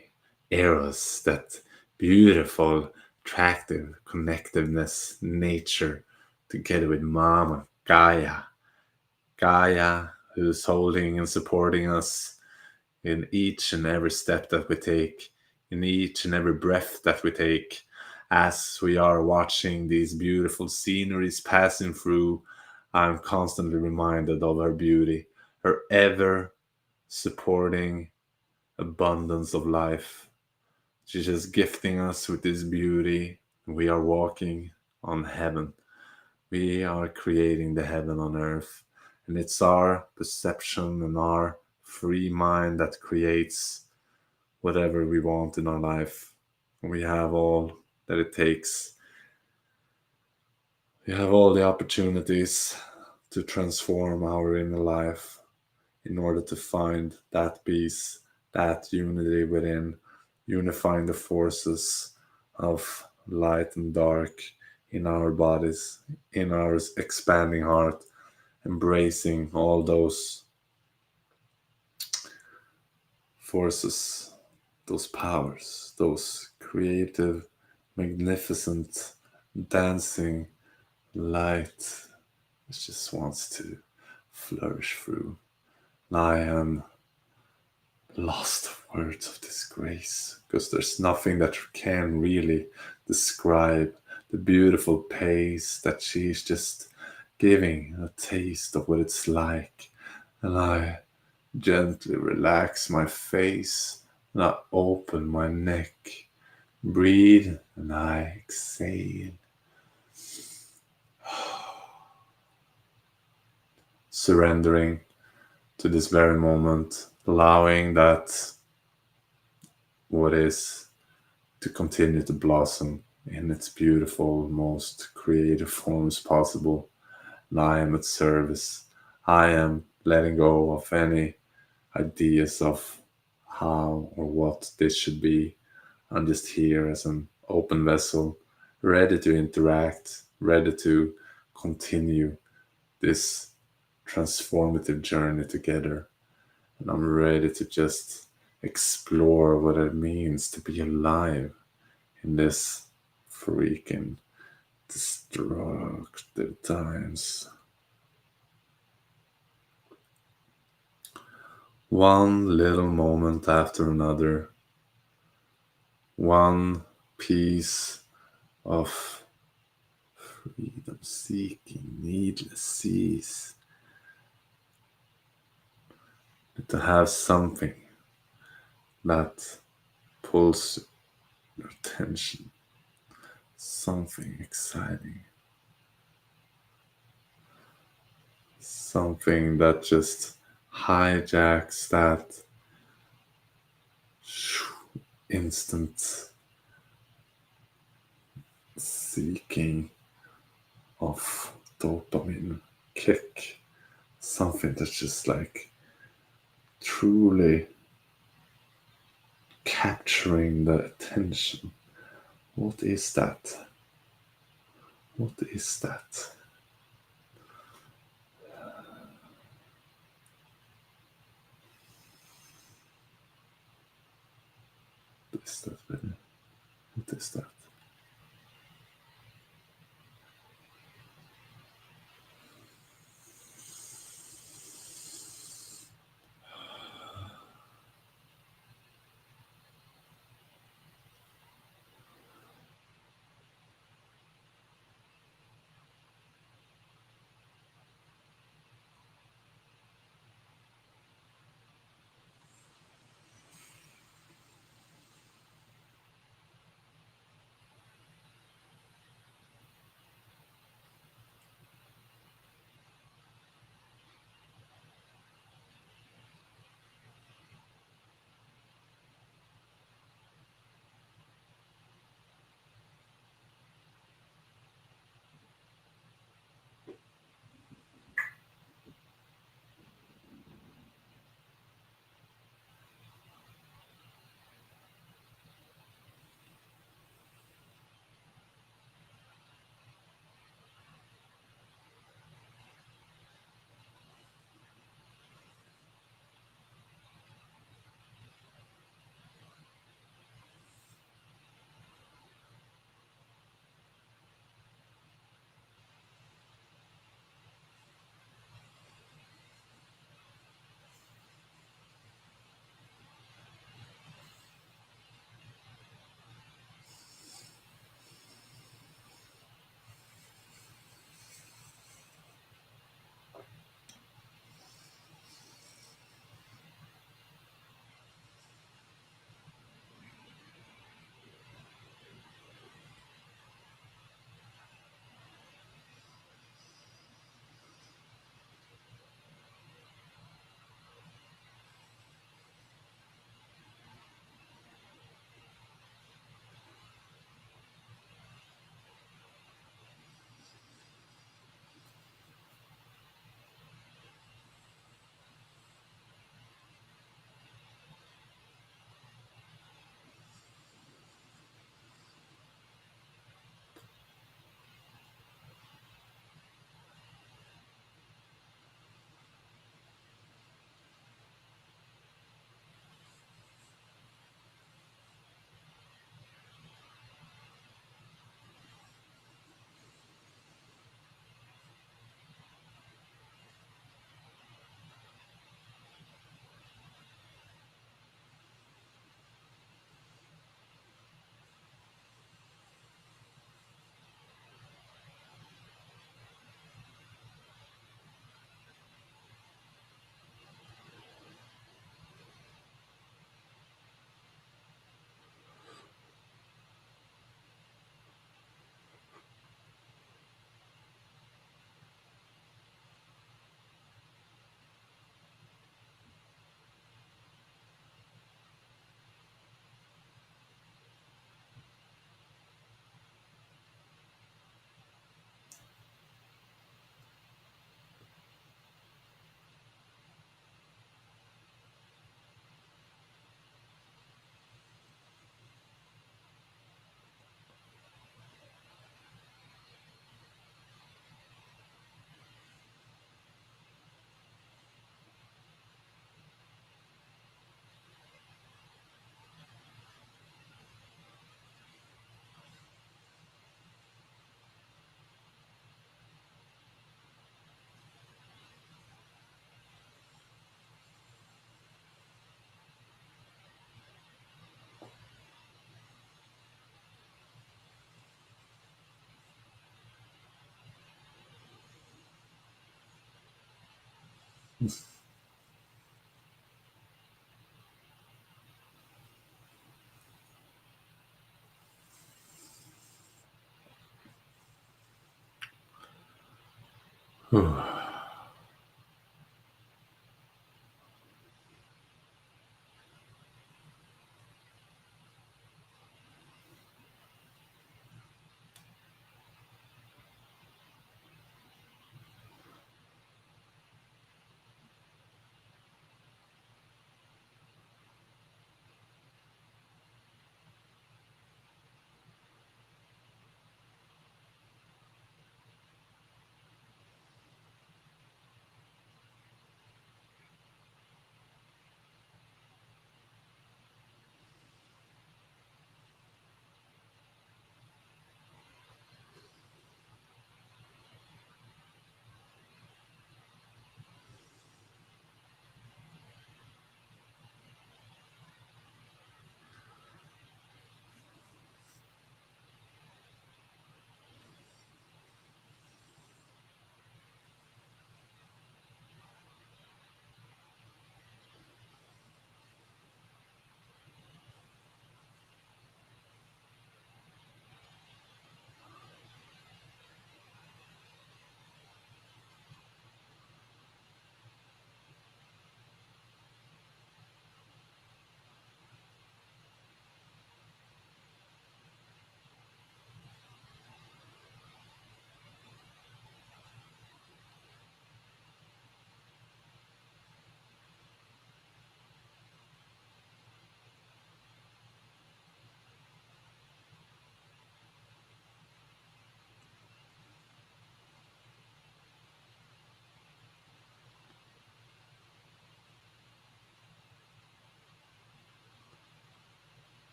eros, that beautiful, attractive connectiveness, nature, together with Mama Gaia. Gaia, who's holding and supporting us in each and every step that we take, in each and every breath that we take, as we are watching these beautiful sceneries passing through. I'm constantly reminded of her beauty, her ever supporting abundance of life. She's just gifting us with this beauty. We are walking on heaven. We are creating the heaven on earth. And it's our perception and our free mind that creates whatever we want in our life. We have all that it takes. We have all the opportunities to transform our inner life in order to find that peace, that unity within, unifying the forces of light and dark in our bodies, in our expanding heart, embracing all those forces those powers, those creative, magnificent, dancing light that just wants to flourish through. And I am lost of words of this grace because there's nothing that can really describe the beautiful pace that she's just giving a taste of what it's like. And I gently relax my face and I open my neck, breathe, and I exhale. Surrendering to this very moment, allowing that what is to continue to blossom in its beautiful, most creative forms possible. And I am at service. I am letting go of any ideas of how or what this should be. I'm just here as an open vessel, ready to interact, ready to continue this transformative journey together. And I'm ready to just explore what it means to be alive in this freaking destructive times. One little moment after another, one piece of freedom seeking, needless seas. To have something that pulls your attention, something exciting, something that just hijacks that instant seeking of dopamine kick, something that's just like truly capturing the attention. What is that? What is that? What is that, baby? What is that?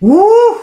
Woo!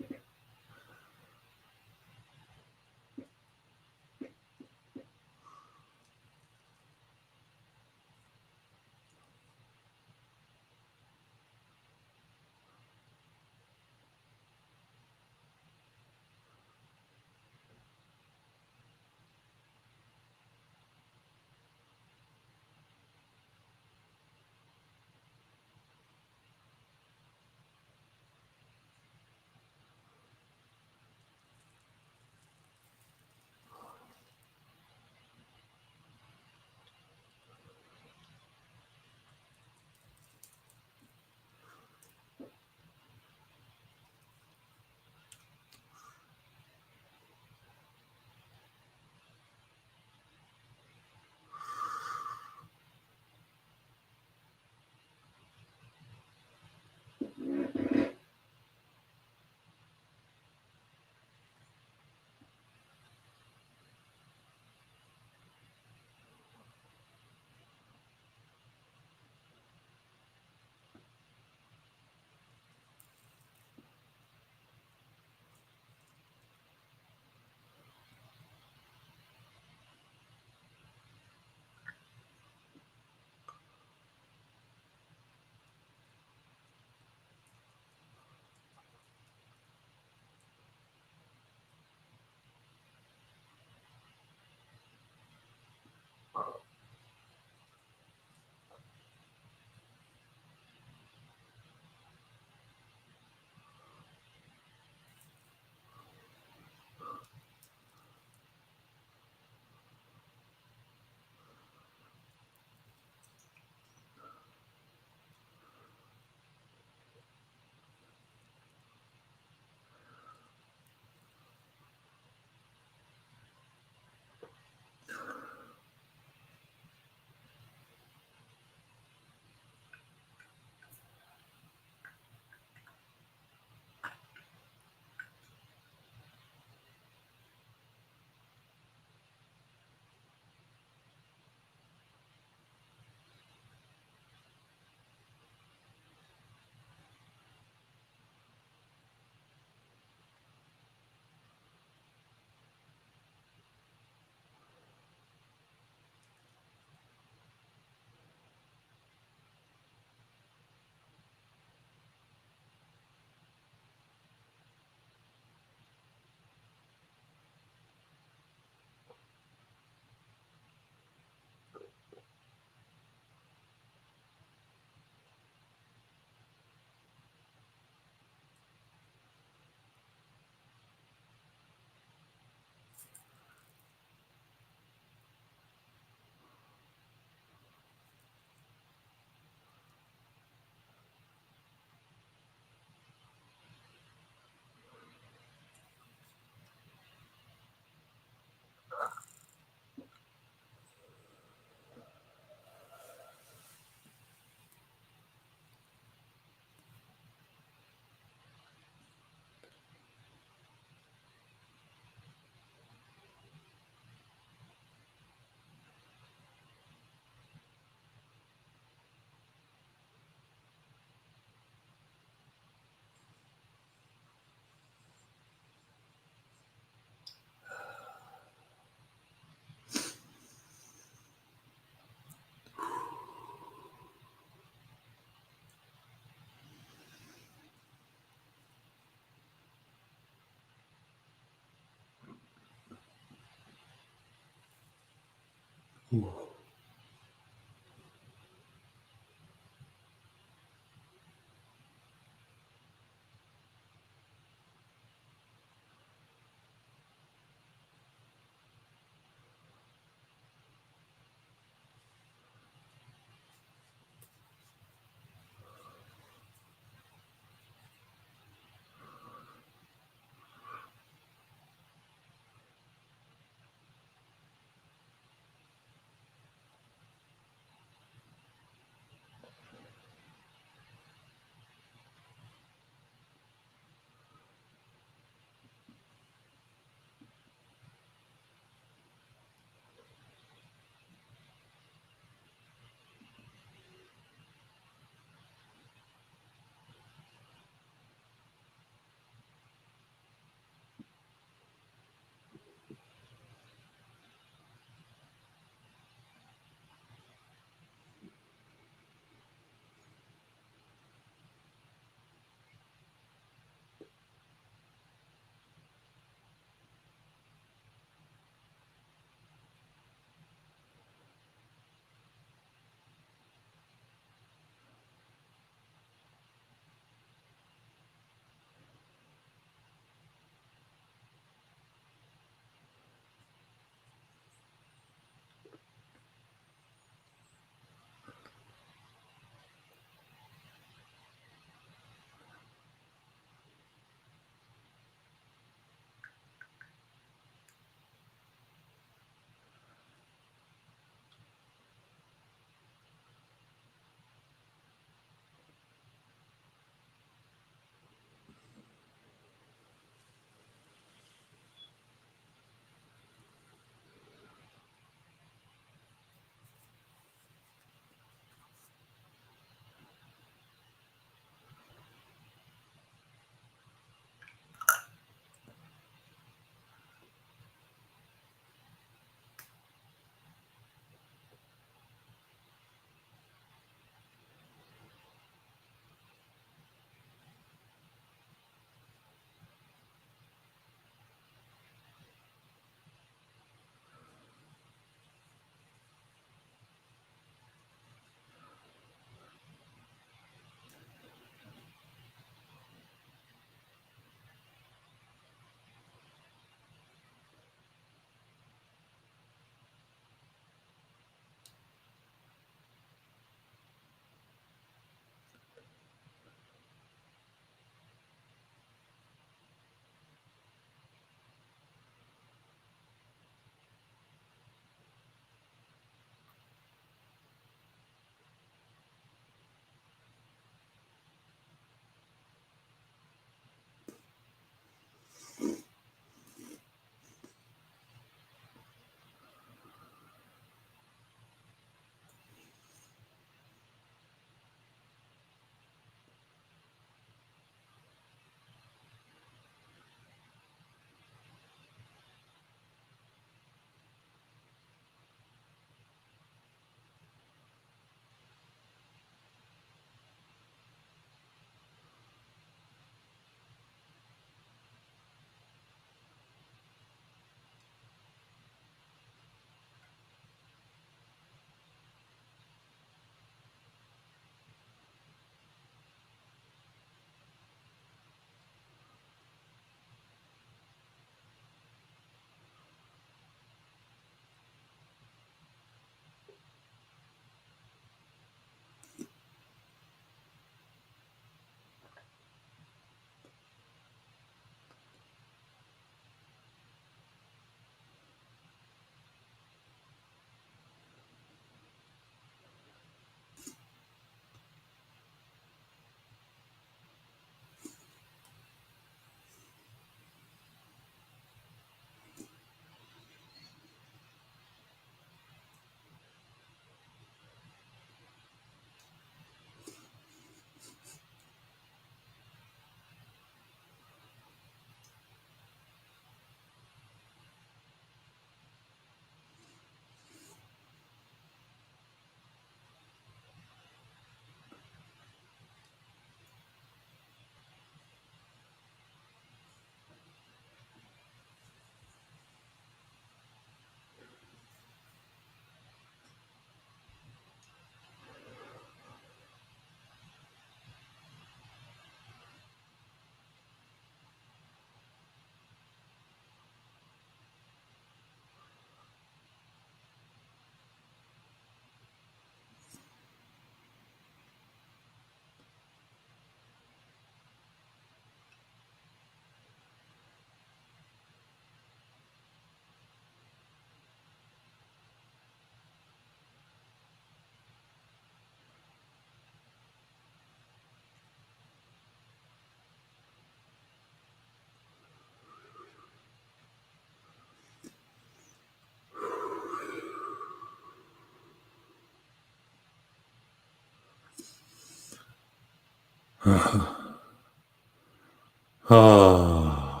Ah,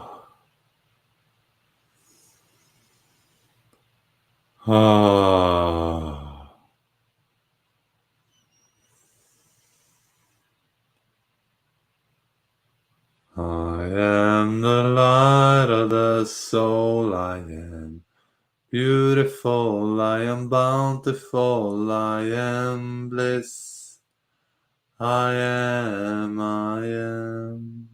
ah. I am the light of the soul. I am beautiful. I am bountiful. I am bliss. I am. I am.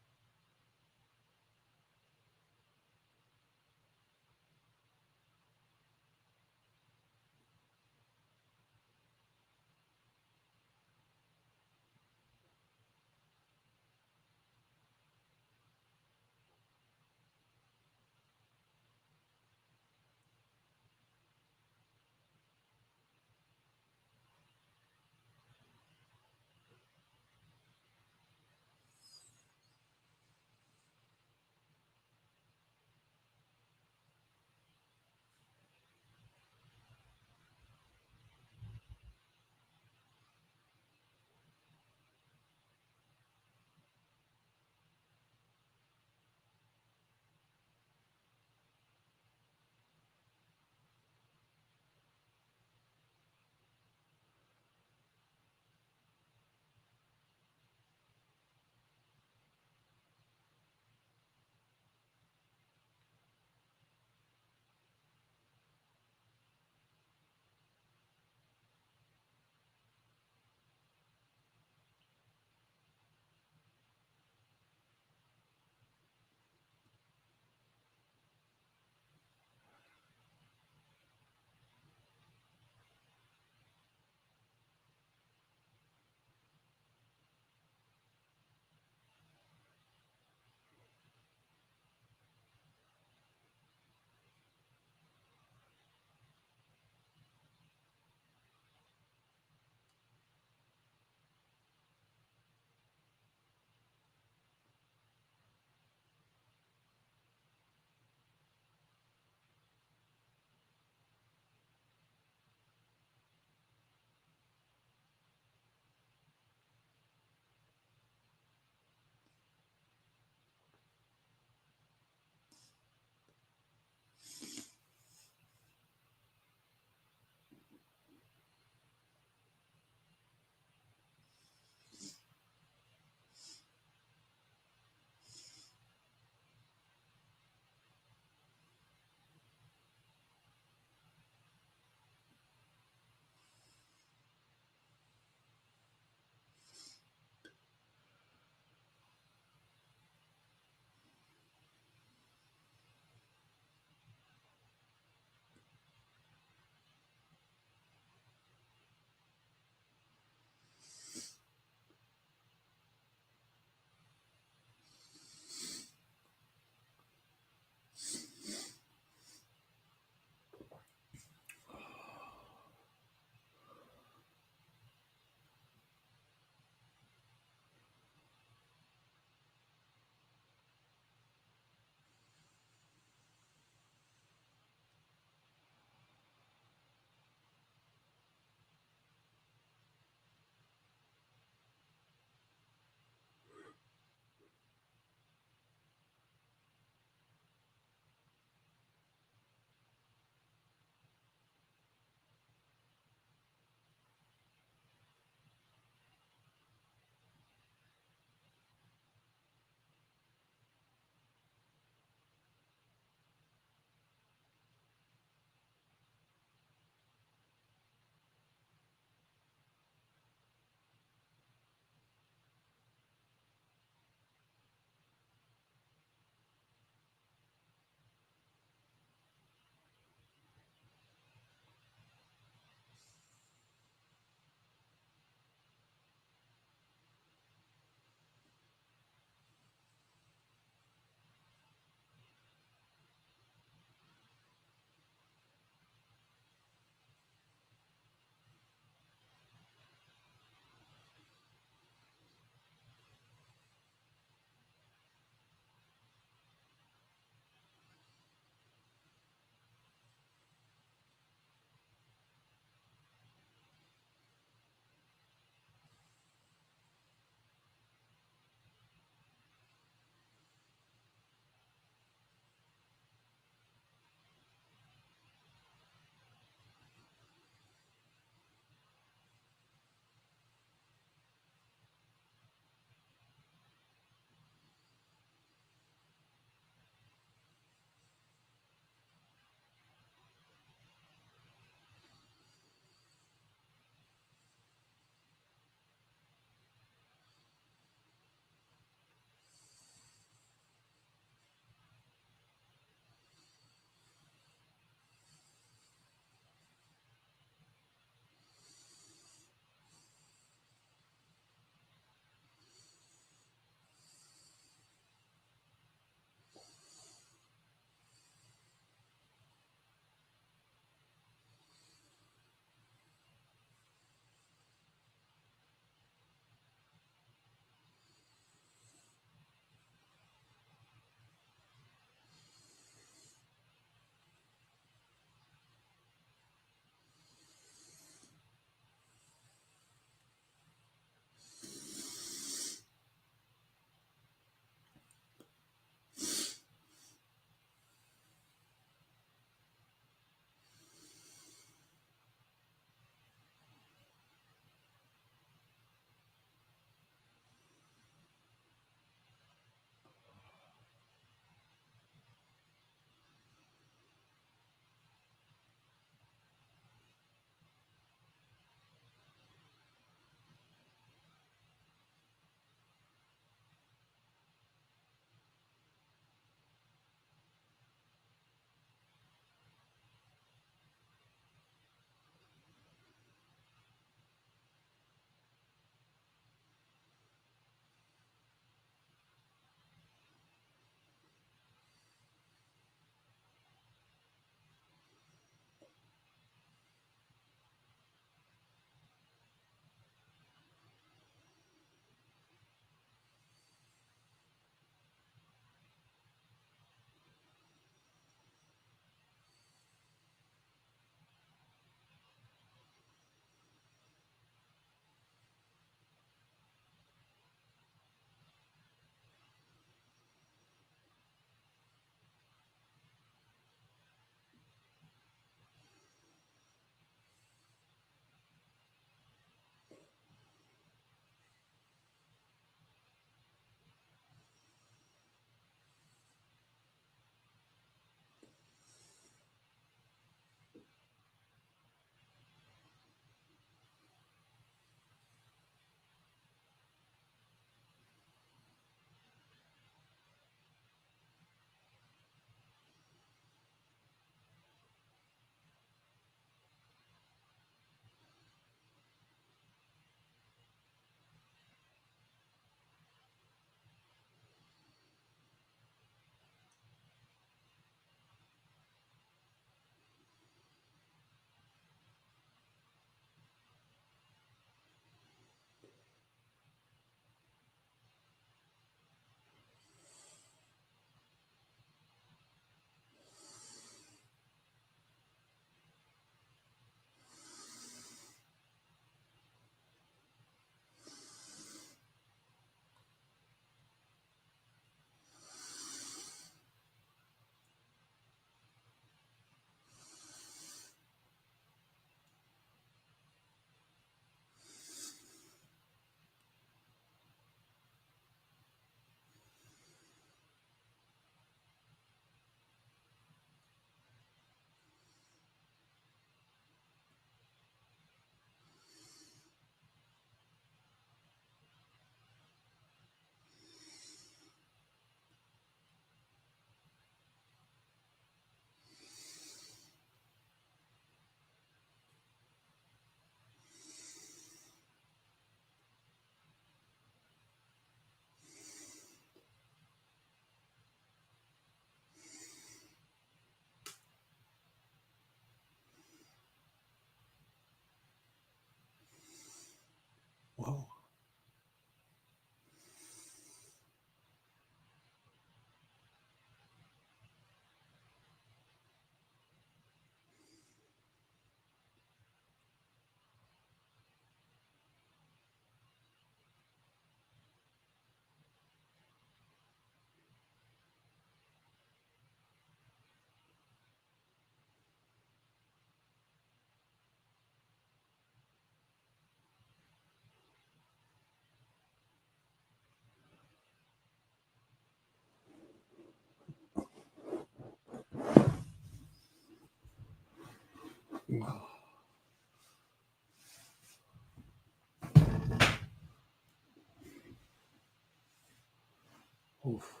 Oof.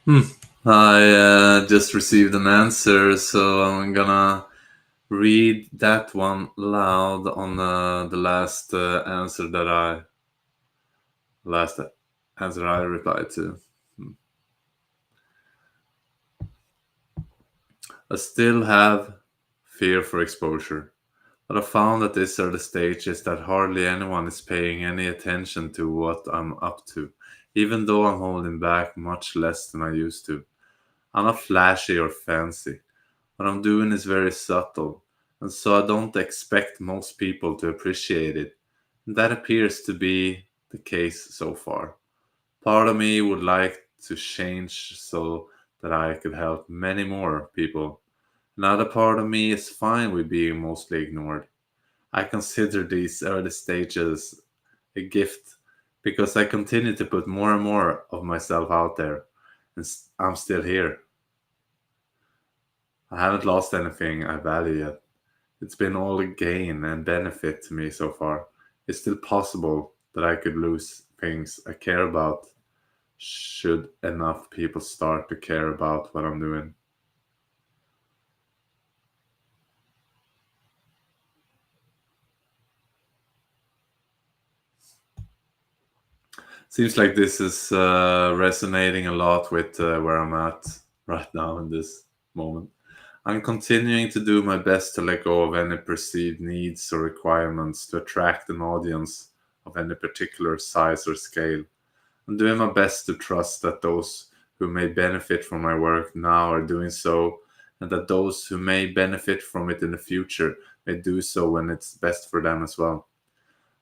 Hmm. I just received an answer, so I'm gonna read that one loud on the last answer I replied to. Hmm. I still have fear for exposure, but I found that these are the stages that hardly anyone is paying any attention to what I'm up to, even though I'm holding back much less than I used to. I'm not flashy or fancy. What I'm doing is very subtle, and so I don't expect most people to appreciate it. And that appears to be the case so far. Part of me would like to change so that I could help many more people. Another part of me is fine with being mostly ignored. I consider these early stages a gift because I continue to put more and more of myself out there, and I'm still here. I haven't lost anything I value yet. It's been all a gain and benefit to me so far. It's still possible that I could lose things I care about should enough people start to care about what I'm doing. Seems like this is resonating a lot with where I'm at right now in this moment. I'm continuing to do my best to let go of any perceived needs or requirements to attract an audience of any particular size or scale. I'm doing my best to trust that those who may benefit from my work now are doing so, and that those who may benefit from it in the future may do so when it's best for them as well.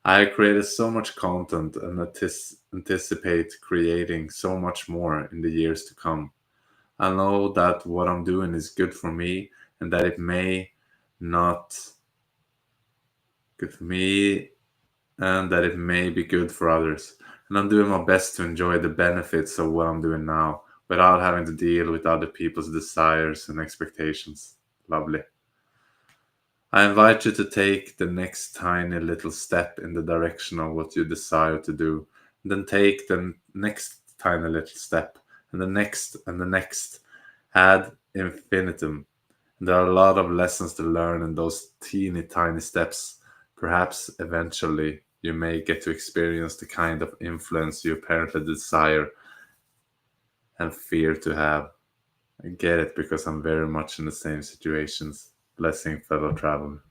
I have created so much content and anticipate creating so much more in the years to come. I know that what I'm doing is good for me and that it may not good for me and that it may be good for others. And I'm doing my best to enjoy the benefits of what I'm doing now without having to deal with other people's desires and expectations. Lovely. I invite you to take the next tiny little step in the direction of what you desire to do. Then take the next tiny little step and the next and the next ad infinitum. There are a lot of lessons to learn in those teeny tiny steps. Perhaps eventually you may get to experience the kind of influence you apparently desire and fear to have. I get it because I'm very much in the same situations. Blessing, fellow traveler.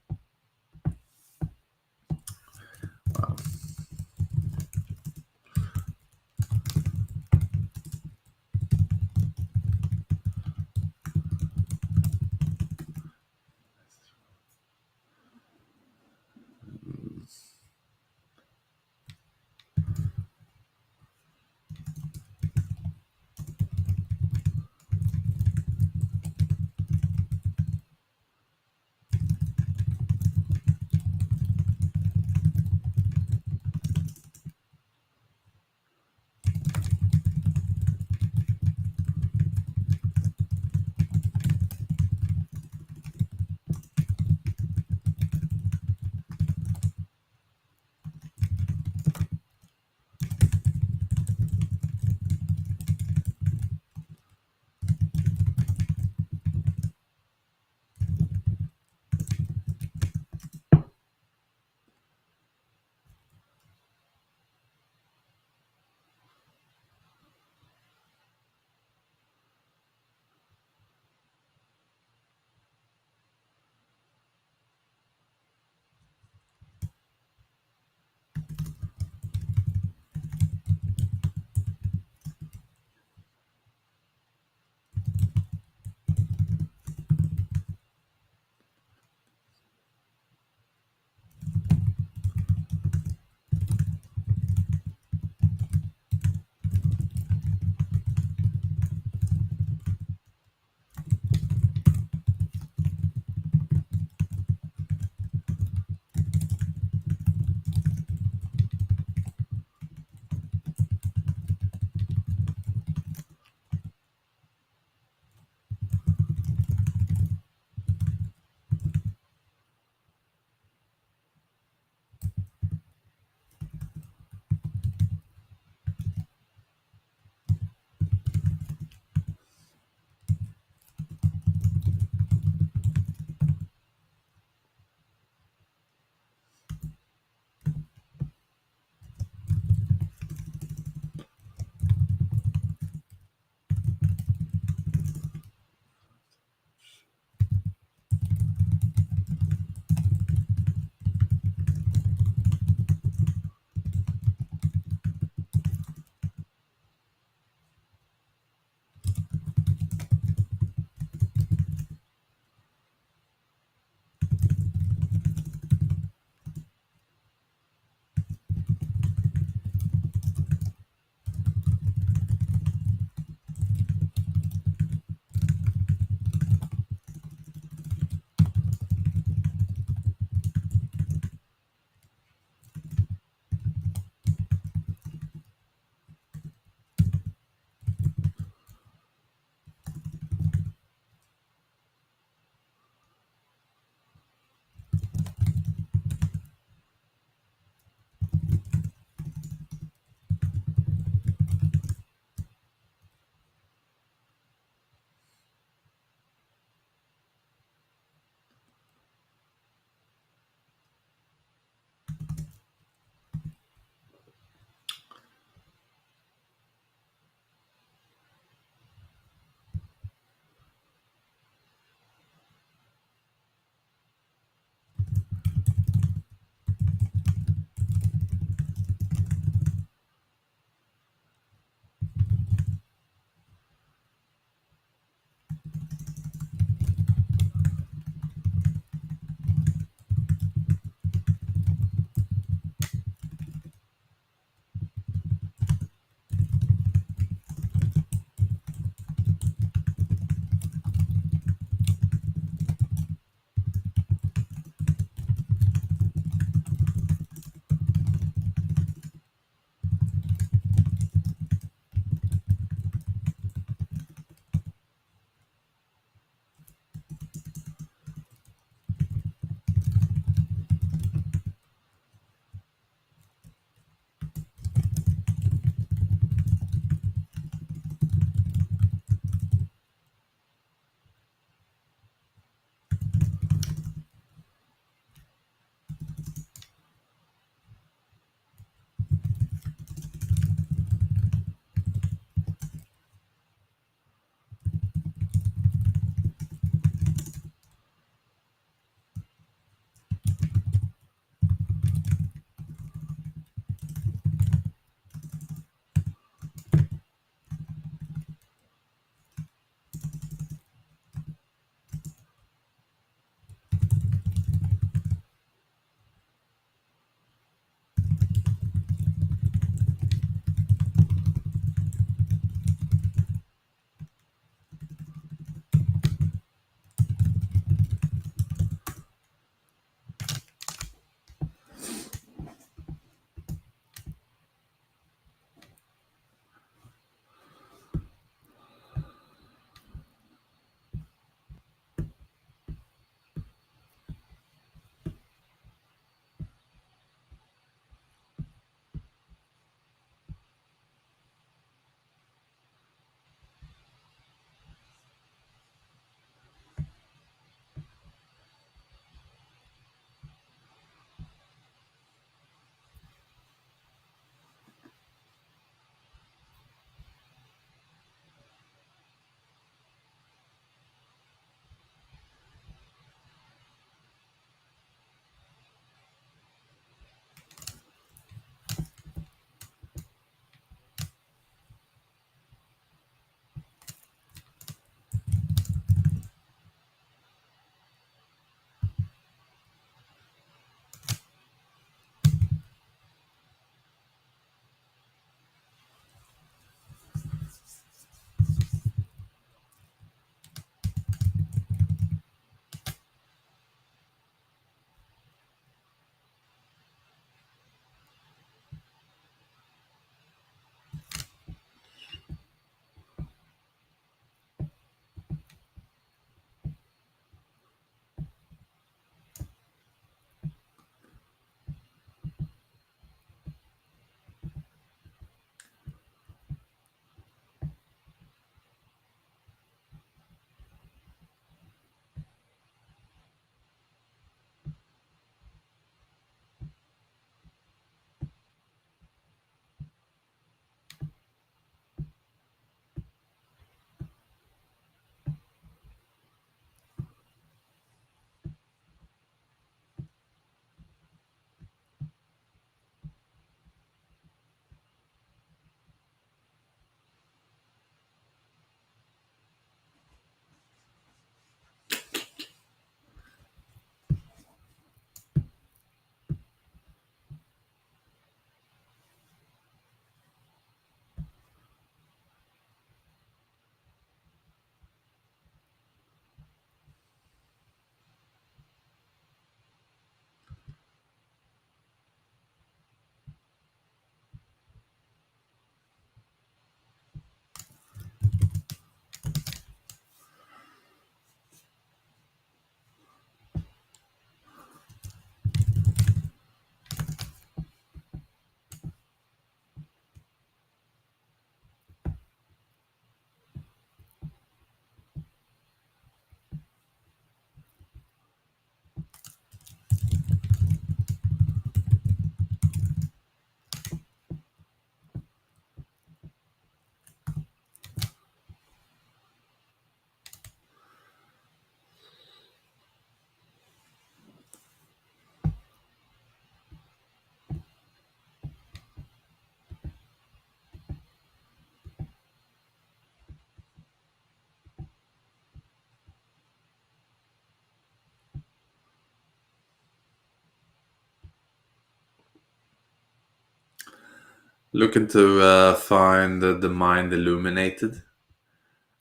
Looking to find The Mind Illuminated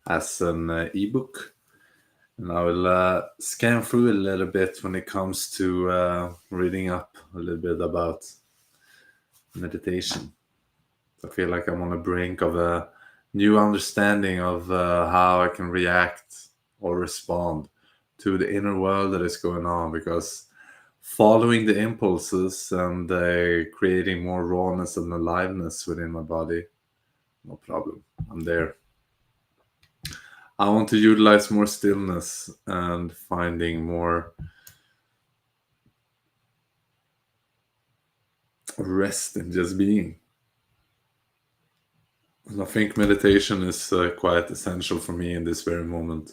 as an ebook. And I will scan through a little bit when it comes to reading up a little bit about meditation. I feel like I'm on the brink of a new understanding of how I can react or respond to the inner world that is going on, because following the impulses and creating more rawness and aliveness within my body, no problem. I'm there. I want to utilize more stillness and finding more rest in just being. And I think meditation is quite essential for me in this very moment.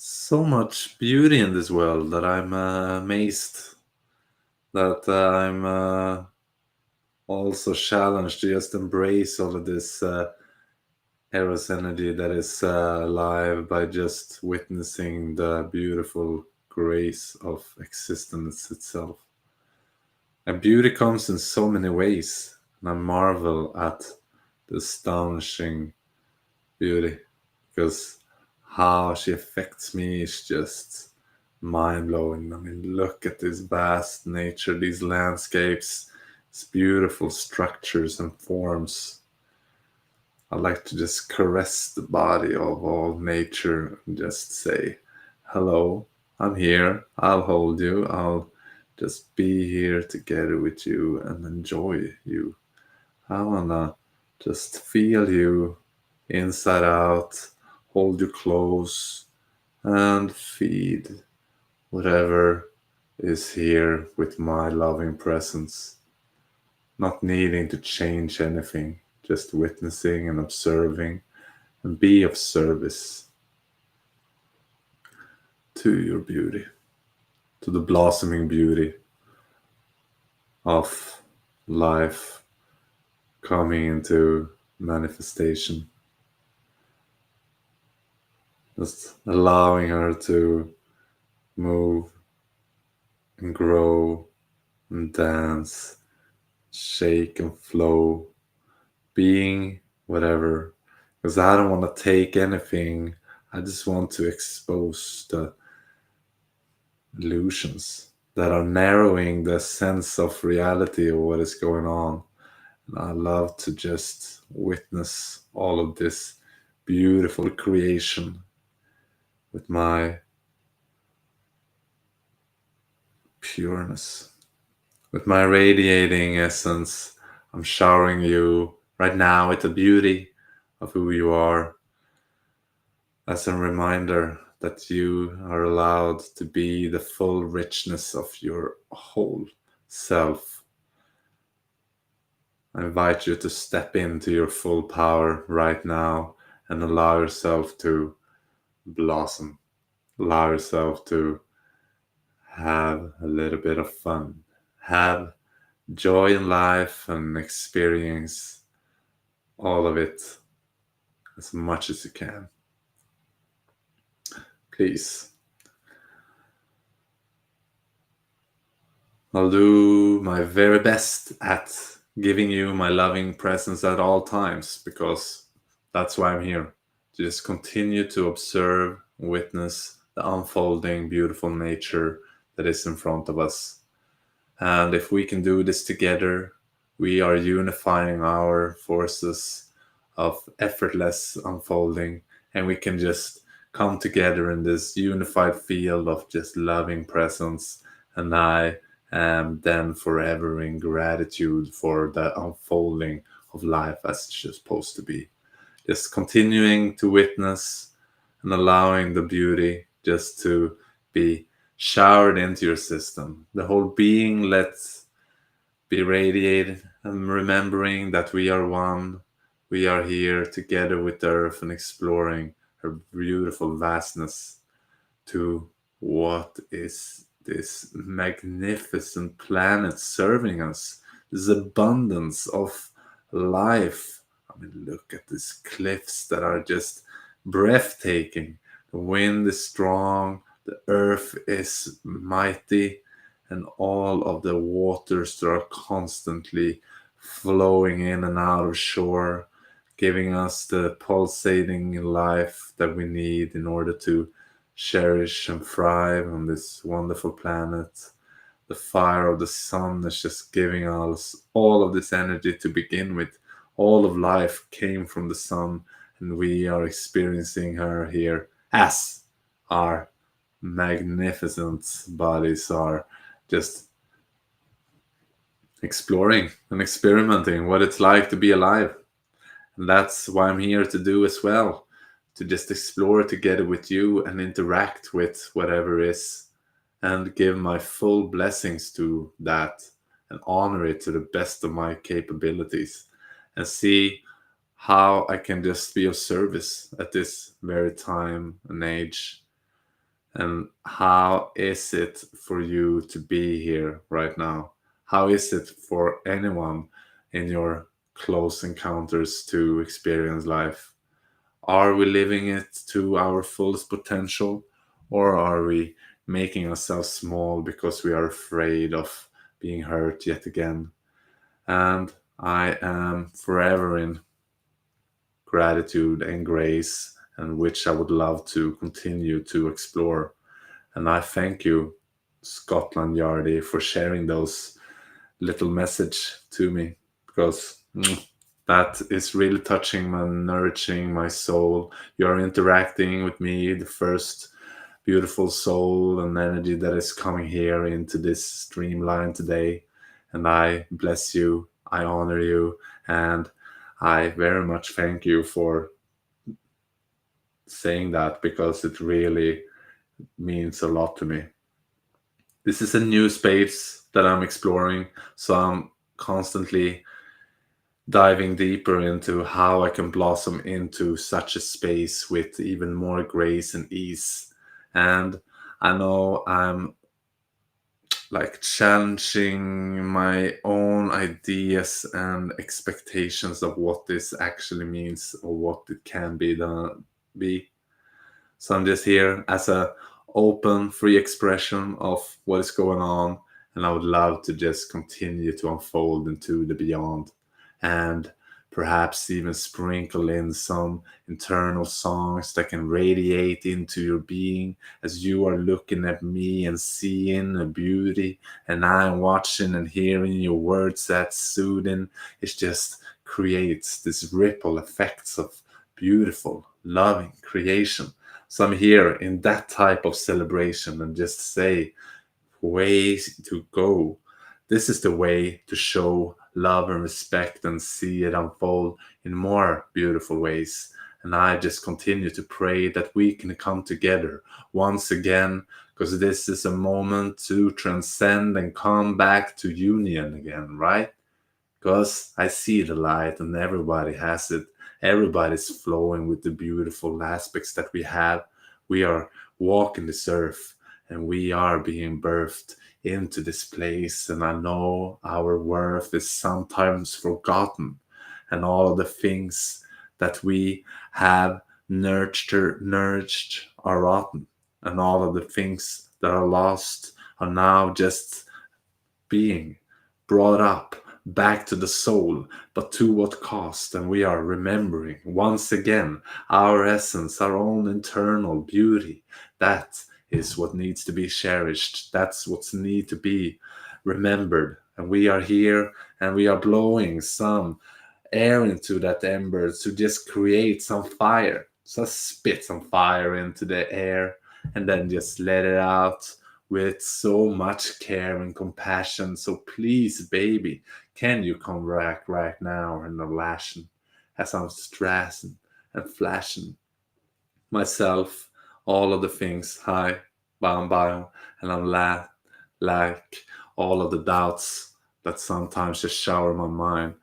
So much beauty in this world that I'm amazed that I'm also challenged to just embrace all of this Eros energy that is alive by just witnessing the beautiful grace of existence itself. And beauty comes in so many ways, and I marvel at the astonishing beauty, because how she affects me is just mind blowing. I mean, look at this vast nature, these landscapes, these beautiful structures and forms. I like to just caress the body of all nature and just say, hello, I'm here, I'll hold you, I'll just be here together with you and enjoy you. I wanna just feel you inside out, hold you close, and feed whatever is here with my loving presence. Not needing to change anything, just witnessing and observing and be of service. to your beauty, to the blossoming beauty of life coming into manifestation. Just allowing her to move and grow and dance, shake and flow, being whatever. Because I don't want to take anything, I just want to expose the illusions that are narrowing the sense of reality of what is going on. And I love to just witness all of this beautiful creation with my pureness, with my radiating essence. I'm showering you right now with the beauty of who you are as a reminder that you are allowed to be the full richness of your whole self. I invite you to step into your full power right now and allow yourself to blossom. Allow yourself to have a little bit of fun. Have joy in life and experience all of it as much as you can. Please. I'll do my very best at giving you my loving presence at all times because that's why I'm here. To just continue to observe, witness the unfolding, beautiful nature that is in front of us. And if we can do this together, we are unifying our forces of effortless unfolding, and we can just come together in this unified field of just loving presence. And I am then forever in gratitude for the unfolding of life as it's supposed to be. Just continuing to witness and allowing the beauty just to be showered into your system. The whole being lets be radiated and remembering that we are one. We are here together with the earth and exploring her beautiful vastness to what is this magnificent planet serving us, this abundance of life. I mean, look at these cliffs that are just breathtaking. The wind is strong, the earth is mighty, and all of the waters that are constantly flowing in and out of shore, giving us the pulsating life that we need in order to cherish and thrive on this wonderful planet. The fire of the sun is just giving us all of this energy to begin with. All of life came from the sun, and we are experiencing her here as our magnificent bodies are just exploring and experimenting what it's like to be alive. And that's why I'm here to do as well, to just explore together with you and interact with whatever is and give my full blessings to that and honor it to the best of my capabilities and see how I can just be of service at this very time and age. And how is it for you to be here right now? How is it for anyone in your close encounters to experience life? Are we living it to our fullest potential, or are we making ourselves small because we are afraid of being hurt yet again? And I am forever in gratitude and grace, and which I would love to continue to explore. And I thank you, Scotland Yardie, for sharing those little message to me because that is really touching and nourishing my soul. You're interacting with me, the first beautiful soul and energy that is coming here into this streamline today. And I bless you, I honor you, and I very much thank you for saying that because it really means a lot to me. This is a new space that I'm exploring, so I'm constantly diving deeper into how I can blossom into such a space with even more grace and ease. And I know I'm like challenging my own ideas and expectations of what this actually means or what it can be done be. So I'm just here as a open, free expression of what is going on, and I would love to just continue to unfold into the beyond, and perhaps even sprinkle in some internal songs that can radiate into your being as you are looking at me and seeing the beauty, and I'm watching and hearing your words that soothing. It just creates this ripple effects of beautiful, loving creation. So I'm here in that type of celebration and just say, ways to go. This is the way to show love and respect and see it unfold in more beautiful ways. And I just continue to pray that we can come together once again, because this is a moment to transcend and come back to union again, right? Because I see the light and everybody has it. Everybody's flowing with the beautiful aspects that we have. We are walking this earth and we are being birthed into this place. And I know our worth is sometimes forgotten, and all the things that we have nurtured are rotten, and all of the things that are lost are now just being brought up back to the soul, but to what cost? And we are remembering once again our essence, our own internal beauty. That is what needs to be cherished. That's what's need to be remembered. And we are here and we are blowing some air into that ember to just create some fire. So spit some fire into the air and then just let it out with so much care and compassion. So please, baby, can you come back right now and I'm lashing as I'm stressing and flashing myself, all of the things, hi, bam, bam, and I'm like all of the doubts that sometimes just shower my mind.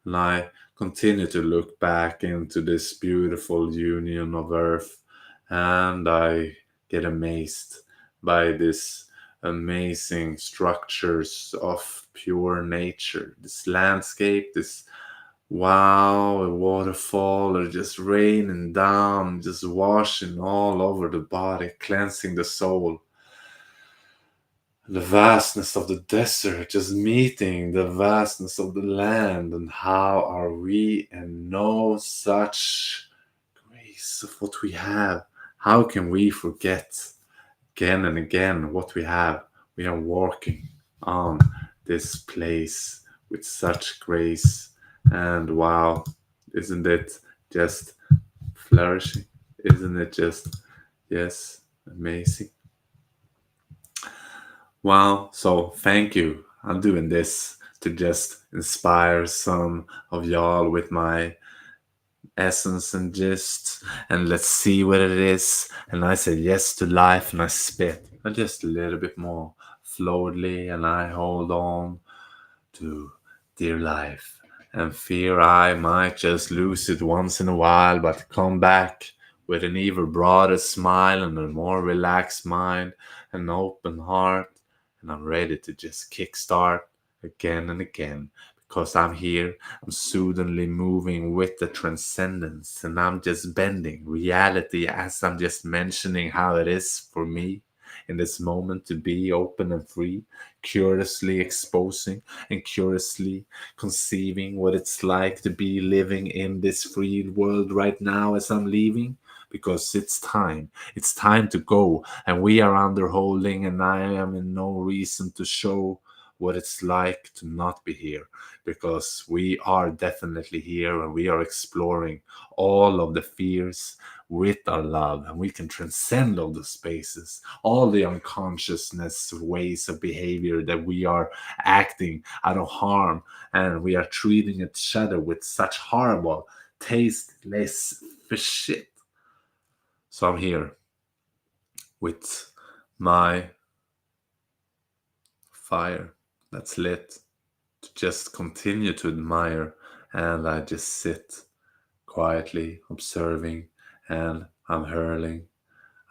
And I continue to look back into this beautiful union of earth, and I get amazed by this amazing structures of pure nature, this landscape, this wow, a waterfall or just raining down, just washing all over the body, cleansing the soul. The vastness of the desert, just meeting the vastness of the land, and how are we in no such grace of what we have? How can we forget again and again what we have? We are walking on this place with such grace, and wow, isn't it just flourishing? Isn't it just, yes, amazing? Wow, so thank you. I'm doing this to just inspire some of y'all with my essence and gist, and let's see what it is. And I say yes to life and I spit just a little bit more floatly, and I hold on to dear life and fear I might just lose it once in a while, but come back with an even broader smile and a more relaxed mind, an open heart, and I'm ready to just kickstart again and again, because I'm here, I'm soothingly moving with the transcendence, and I'm just bending reality as I'm just mentioning how it is for me in this moment to be open and free, curiously exposing and curiously conceiving what it's like to be living in this free world right now as I'm leaving. Because it's time. It's time to go. And we are under holding, and I am in no reason to show what it's like to not be here. Because we are definitely here and we are exploring all of the fears with our love, and we can transcend all the spaces, all the unconsciousness ways of behavior that we are acting out of harm, and we are treating each other with such horrible, tasteless shit. So I'm here with my fire that's lit to just continue to admire, and I just sit quietly observing, and I'm hurling.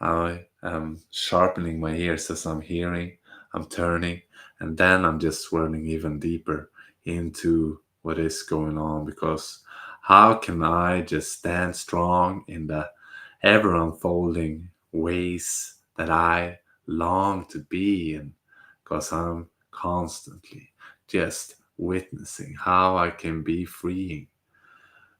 I I'm sharpening my ears as I'm hearing, I'm turning, and then I'm just swirling even deeper into what is going on, because how can I just stand strong in the ever unfolding ways that I long to be in? Because I'm constantly just witnessing how I can be freeing,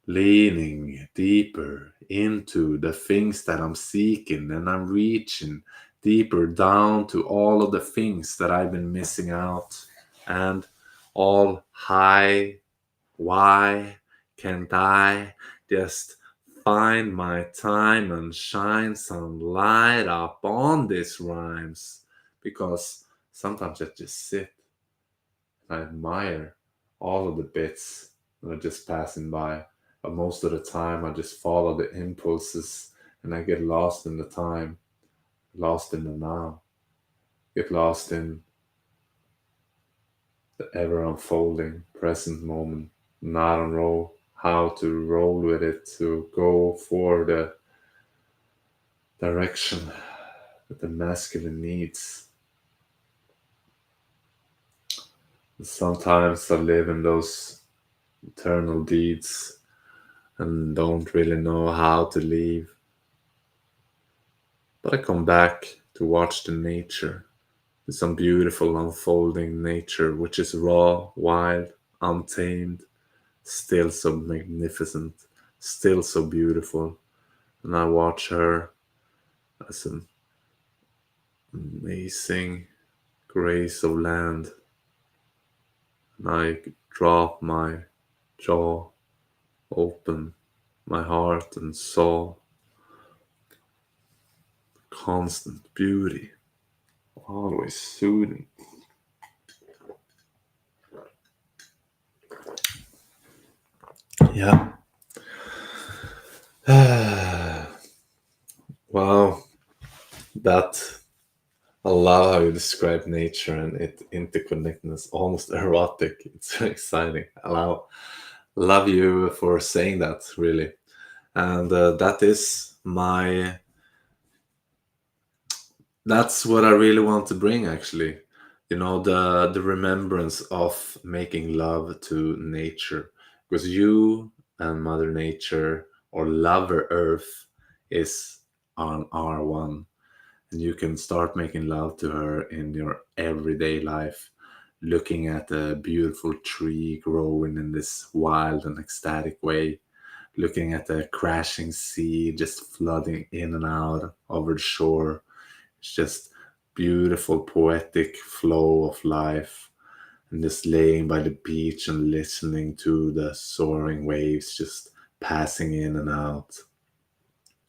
leaning deeper into the things that I'm seeking, and I'm reaching deeper down to all of the things that I've been missing out. And all high, why can't I just find my time and shine some light up on these rhymes? Because sometimes I just sit, I admire all of the bits that are just passing by. But most of the time, I just follow the impulses and I get lost in the time, lost in the now, get lost in the ever unfolding present moment, not on roll, how to roll with it, to go for the direction that the masculine needs. Sometimes I live in those eternal deeds and don't really know how to leave. But I come back to watch the nature, some beautiful unfolding nature, which is raw, wild, untamed, still so magnificent, still so beautiful. And I watch her as an amazing grace of land. And I drop my jaw open, my heart and soul, constant beauty, always soothing. Yeah. Wow, that I love how you describe nature and its interconnectedness, almost erotic. It's so exciting. Love you for saying that, really. And that is my, that's what I really want to bring, actually. You know, the remembrance of making love to nature, because you and Mother Nature, or Lover Earth, is on R1, and you can start making love to her in your everyday life, looking at a beautiful tree growing in this wild and ecstatic way, looking at the crashing sea just flooding in and out over the shore. It's just beautiful poetic flow of life, and just laying by the beach and listening to the soaring waves just passing in and out,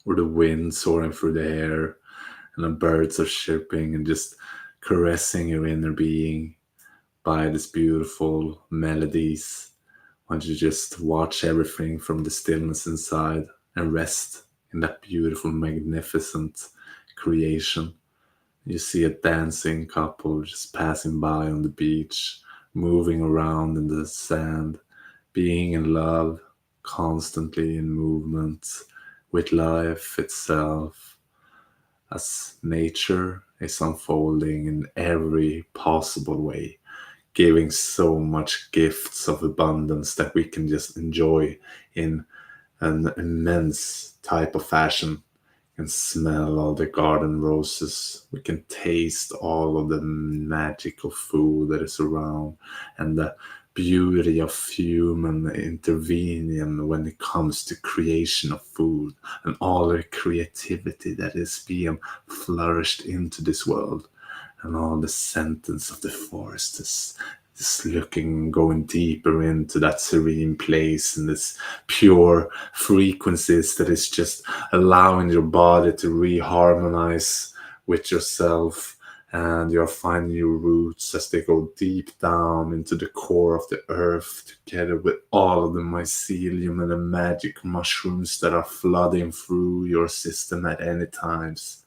or the wind soaring through the air, and the birds are chirping and just caressing your inner being by these beautiful melodies. Why don't you just watch everything from the stillness inside and rest in that beautiful, magnificent creation? You see a dancing couple just passing by on the beach, moving around in the sand, being in love, constantly in movement with life itself, as nature is unfolding in every possible way, giving so much gifts of abundance that we can just enjoy in an immense type of fashion. We can smell all the garden roses. We can taste all of the magical food that is around, and the beauty of human intervening when it comes to creation of food, and all the creativity that is being flourished into this world, and all the sentence of the forest is just looking, going deeper into that serene place, and this pure frequencies that is just allowing your body to reharmonize with yourself, and you're finding your roots as they go deep down into the core of the earth, together with all of the mycelium and the magic mushrooms that are flooding through your system at any times,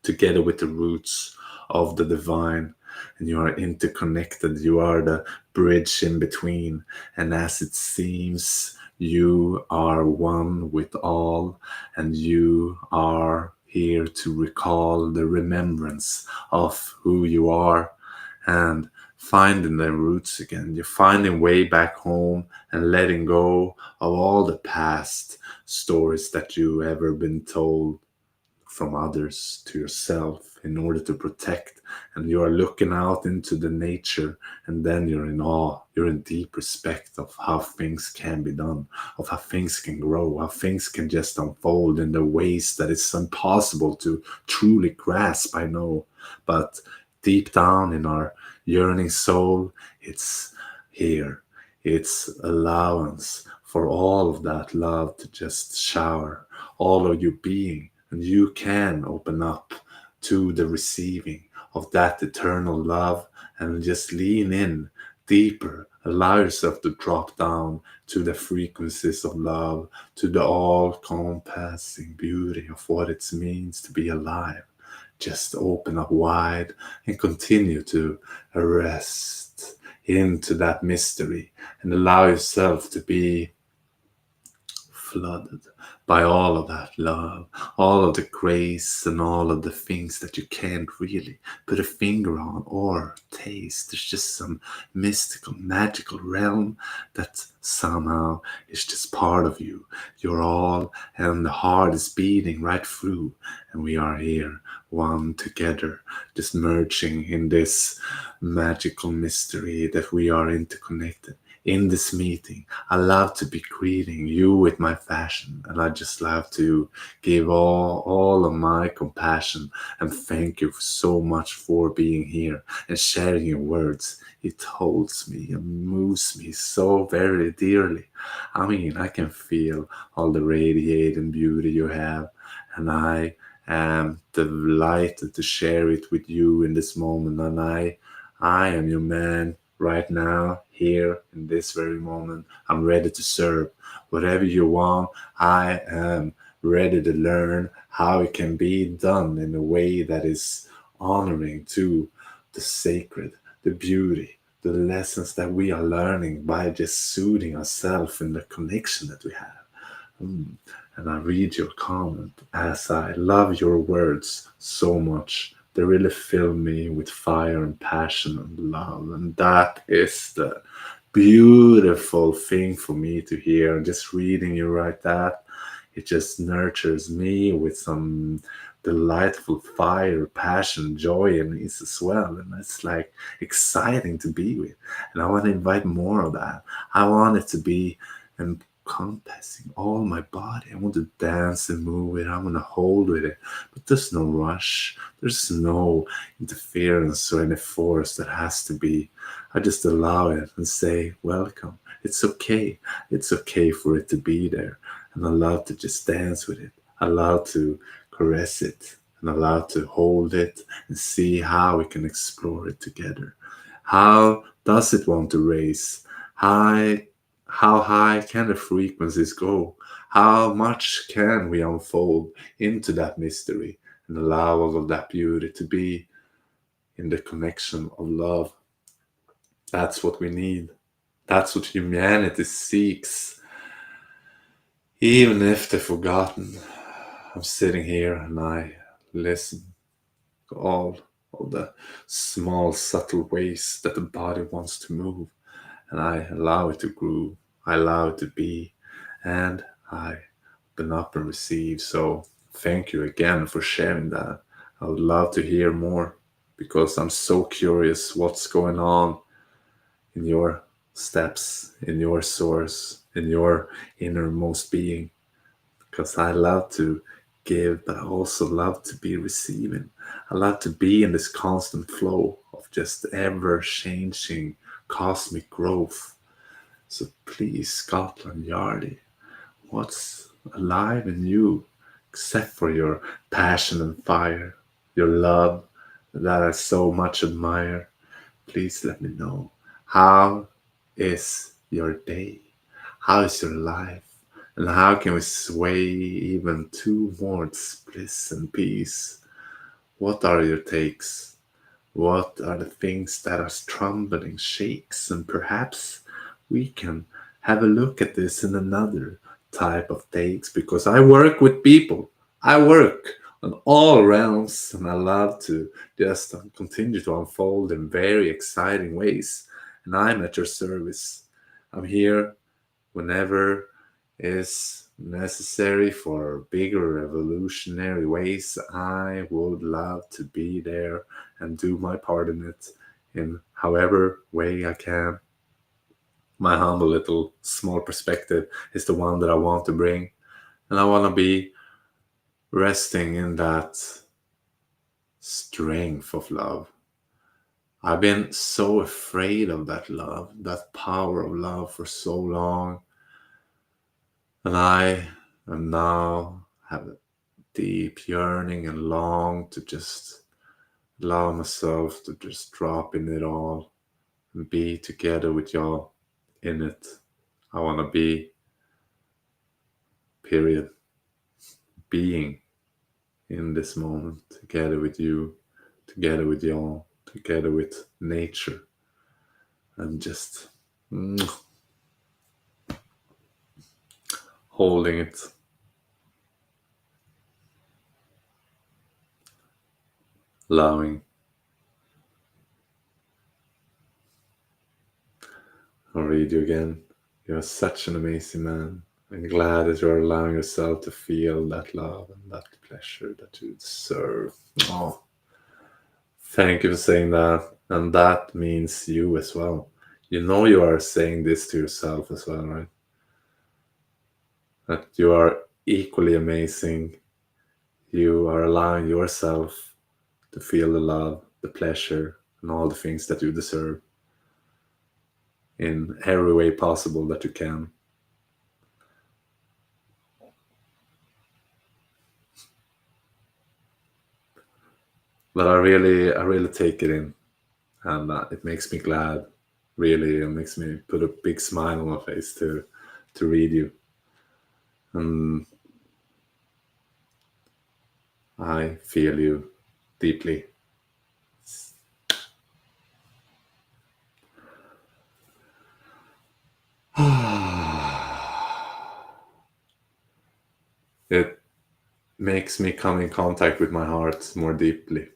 together with the roots of the divine. And you are interconnected, you are the bridge in between, and as it seems, you are one with all, and you are here to recall the remembrance of who you are and finding the roots again. You're finding way back home and letting go of all the past stories that you ever been told from others to yourself in order to protect. And you are looking out into the nature, and then you're in awe, you're in deep respect of how things can be done, of how things can grow, how things can just unfold in the ways that it's impossible to truly grasp, I know. But deep down in our yearning soul, it's here. It's allowance for all of that love to just shower all of your being, and you can open up to the receiving of that eternal love and just lean in deeper. Allow yourself to drop down to the frequencies of love, to the all compassing beauty of what it means to be alive. Just open up wide and continue to rest into that mystery and allow yourself to be flooded by all of that love, all of the grace, and all of the things that you can't really put a finger on or taste. There's just some mystical, magical realm that somehow is just part of you. You're all, and the heart is beating right through, and we are here, one together, just merging in this magical mystery that we are interconnected. In this meeting, I love to be greeting you with my fashion, and I just love to give all of my compassion and thank you so much for being here and sharing your words. It holds me and moves me so very dearly. I mean, I can feel all the radiating beauty you have, and I am delighted to share it with you in this moment. And I am your man right now, here, in this very moment. I'm ready to serve. Whatever you want, I am ready to learn how it can be done in a way that is honoring to the sacred, the beauty, the lessons that we are learning by just soothing ourselves in the connection that we have. Mm. And I read your comment as I love your words so much. They really fill me with fire and passion and love. And that is the beautiful thing for me to hear. Just reading you like that, it just nurtures me with some delightful fire, passion, joy in it as well. And it's like exciting to be with. And I want to invite more of that. I want it to be encompassing all my body. I want to dance and move with it. I want to hold with it. But there's no rush. There's no interference or any force that has to be. I just allow it and say, welcome. It's okay. It's okay for it to be there. And I love to just dance with it. I love to caress it. And I love to hold it and see how we can explore it together. How does it want to raise? High, how high can the frequencies go? How much can we unfold into that mystery and allow all of that beauty to be in the connection of love? That's what we need. That's what humanity seeks. Even if they're forgotten, I'm sitting here and I listen to all of the small, subtle ways that the body wants to move. And I allow it to grow. I allow it to be. And I open up and receive. So thank you again for sharing that. I would love to hear more because I'm so curious what's going on in your steps, in your source, in your innermost being. Because I love to give, but I also love to be receiving. I love to be in this constant flow of just ever changing cosmic growth. So please, Scotland Yardie, what's alive in you except for your passion and fire, your love that I so much admire? Please let me know. How is your day? How is your life? And how can we sway even towards bliss and peace? What are your takes? What are the things that are trembling, shakes, and perhaps we can have a look at this in another type of takes because I work with people. I work in all realms, and I love to just continue to unfold in very exciting ways. And I'm at your service. I'm here whenever is necessary for bigger revolutionary ways. I would love to be there and do my part in it in however way I can. My humble little small perspective is the one that I want to bring, and I want to be resting in that strength of love. I've been so afraid of that love, that power of love for so long, and I am now have a deep yearning and long to just allow myself to just drop in it all and be together with y'all in it. I want to be, period, being in this moment together with you, together with y'all, together with nature, and just holding it, allowing. I'll read you again. You are such an amazing man. I'm glad that you're allowing yourself to feel that love and that pleasure that you deserve. Oh, thank you for saying that. And that means you as well. You know you are saying this to yourself as well, right? That you are equally amazing. You are allowing yourself to feel the love, the pleasure, and all the things that you deserve in every way possible that you can. But I really take it in, and it makes me glad. Really, it makes me put a big smile on my face to read you, and I feel you deeply. It makes me come in contact with my heart more deeply,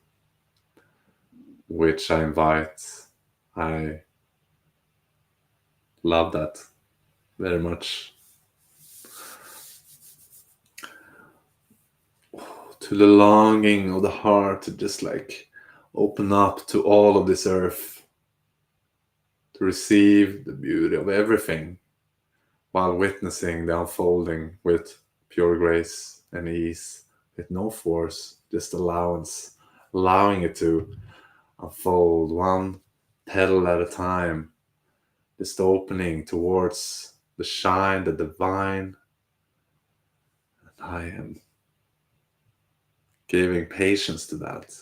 which I invite. I love that very much. To the longing of the heart to just like open up to all of this earth, to receive the beauty of everything while witnessing the unfolding with pure grace and ease, with no force, just allowance, allowing it to unfold one petal at a time, just opening towards the shine, the divine. And I am giving patience to that.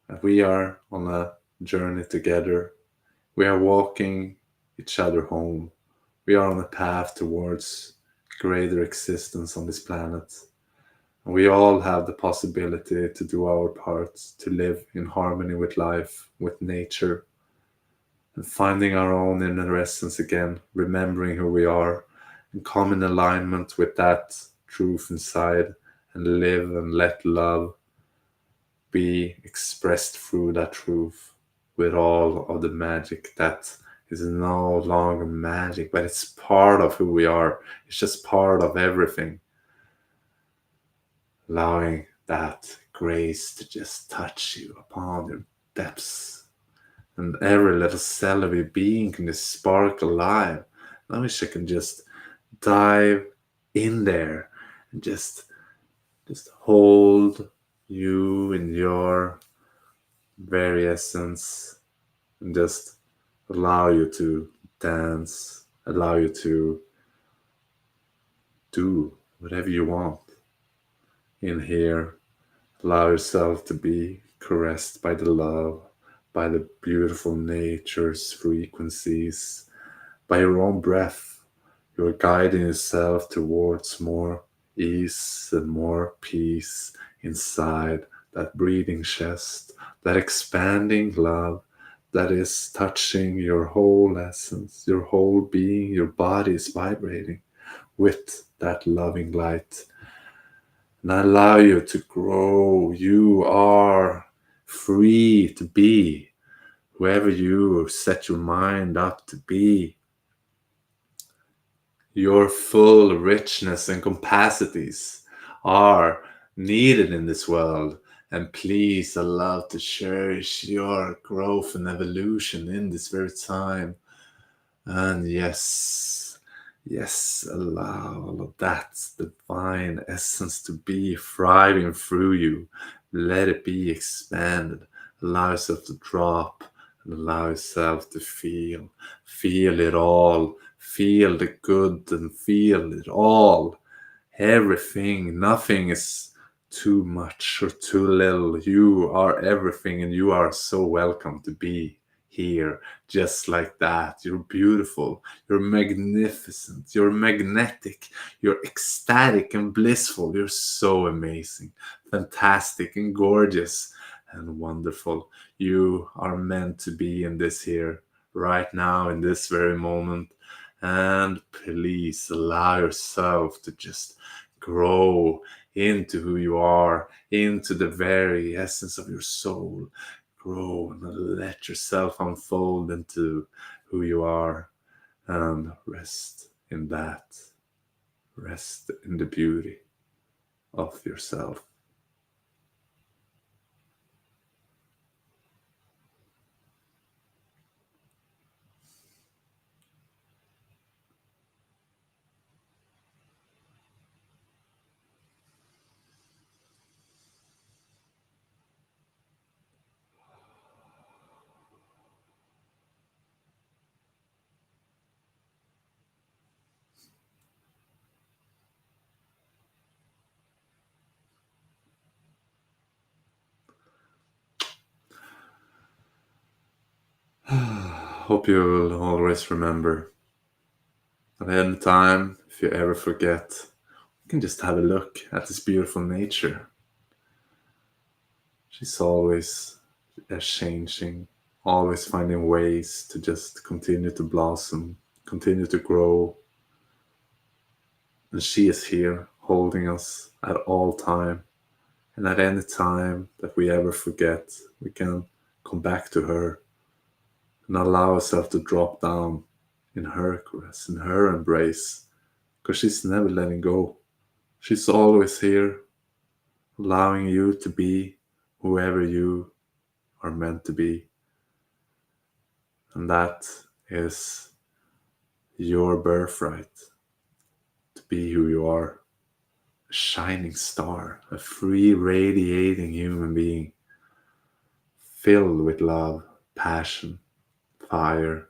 And we are on a journey together. We are walking each other home. We are on a path towards greater existence on this planet. And we all have the possibility to do our part, to live in harmony with life, with nature, and finding our own inner essence again, remembering who we are, and come in alignment with that truth inside, and live and let love be expressed through that truth with all of the magic that is no longer magic, but it's part of who we are. It's just part of everything. Allowing that grace to just touch you upon your depths. And every little cell of your being can just spark alive. I wish I can just dive in there and just hold you in your very essence and just allow you to dance, allow you to do whatever you want in here. Allow yourself to be caressed by the love, by the beautiful nature's frequencies, by your own breath. You're guiding yourself towards more ease and more peace inside that breathing chest, that expanding love that is touching your whole essence, your whole being. Your body is vibrating with that loving light. and allow you to grow. You are free to be whoever you set your mind up to be. Your full richness and capacities are needed in this world. And please allow to cherish your growth and evolution in this very time. And yes, yes, allow all of that divine essence to be thriving through you. Let it be expanded. Allow yourself to drop and allow yourself to feel. Feel it all. Feel the good and feel it all. Everything. Nothing is too much or too little. You are everything and you are so welcome to be here just like that. You're beautiful. You're magnificent. You're magnetic. You're ecstatic and blissful. You're so amazing, fantastic, and gorgeous and wonderful. You are meant to be in this here right now, in this very moment. And please allow yourself to just grow into who you are, into the very essence of your soul. Grow and let yourself unfold into who you are and rest in that. Rest in the beauty of yourself. Hope you will always remember at any time, if you ever forget, you can just have a look at this beautiful nature. She's always changing, always finding ways to just continue to blossom, continue to grow. And she is here holding us at all time. And at any time that we ever forget, we can come back to her and allow ourselves to drop down in her caress, in her embrace, because she's never letting go. She's always here, allowing you to be whoever you are meant to be. And that is your birthright, to be who you are. A shining star, a free, radiating human being, filled with love, passion, fire.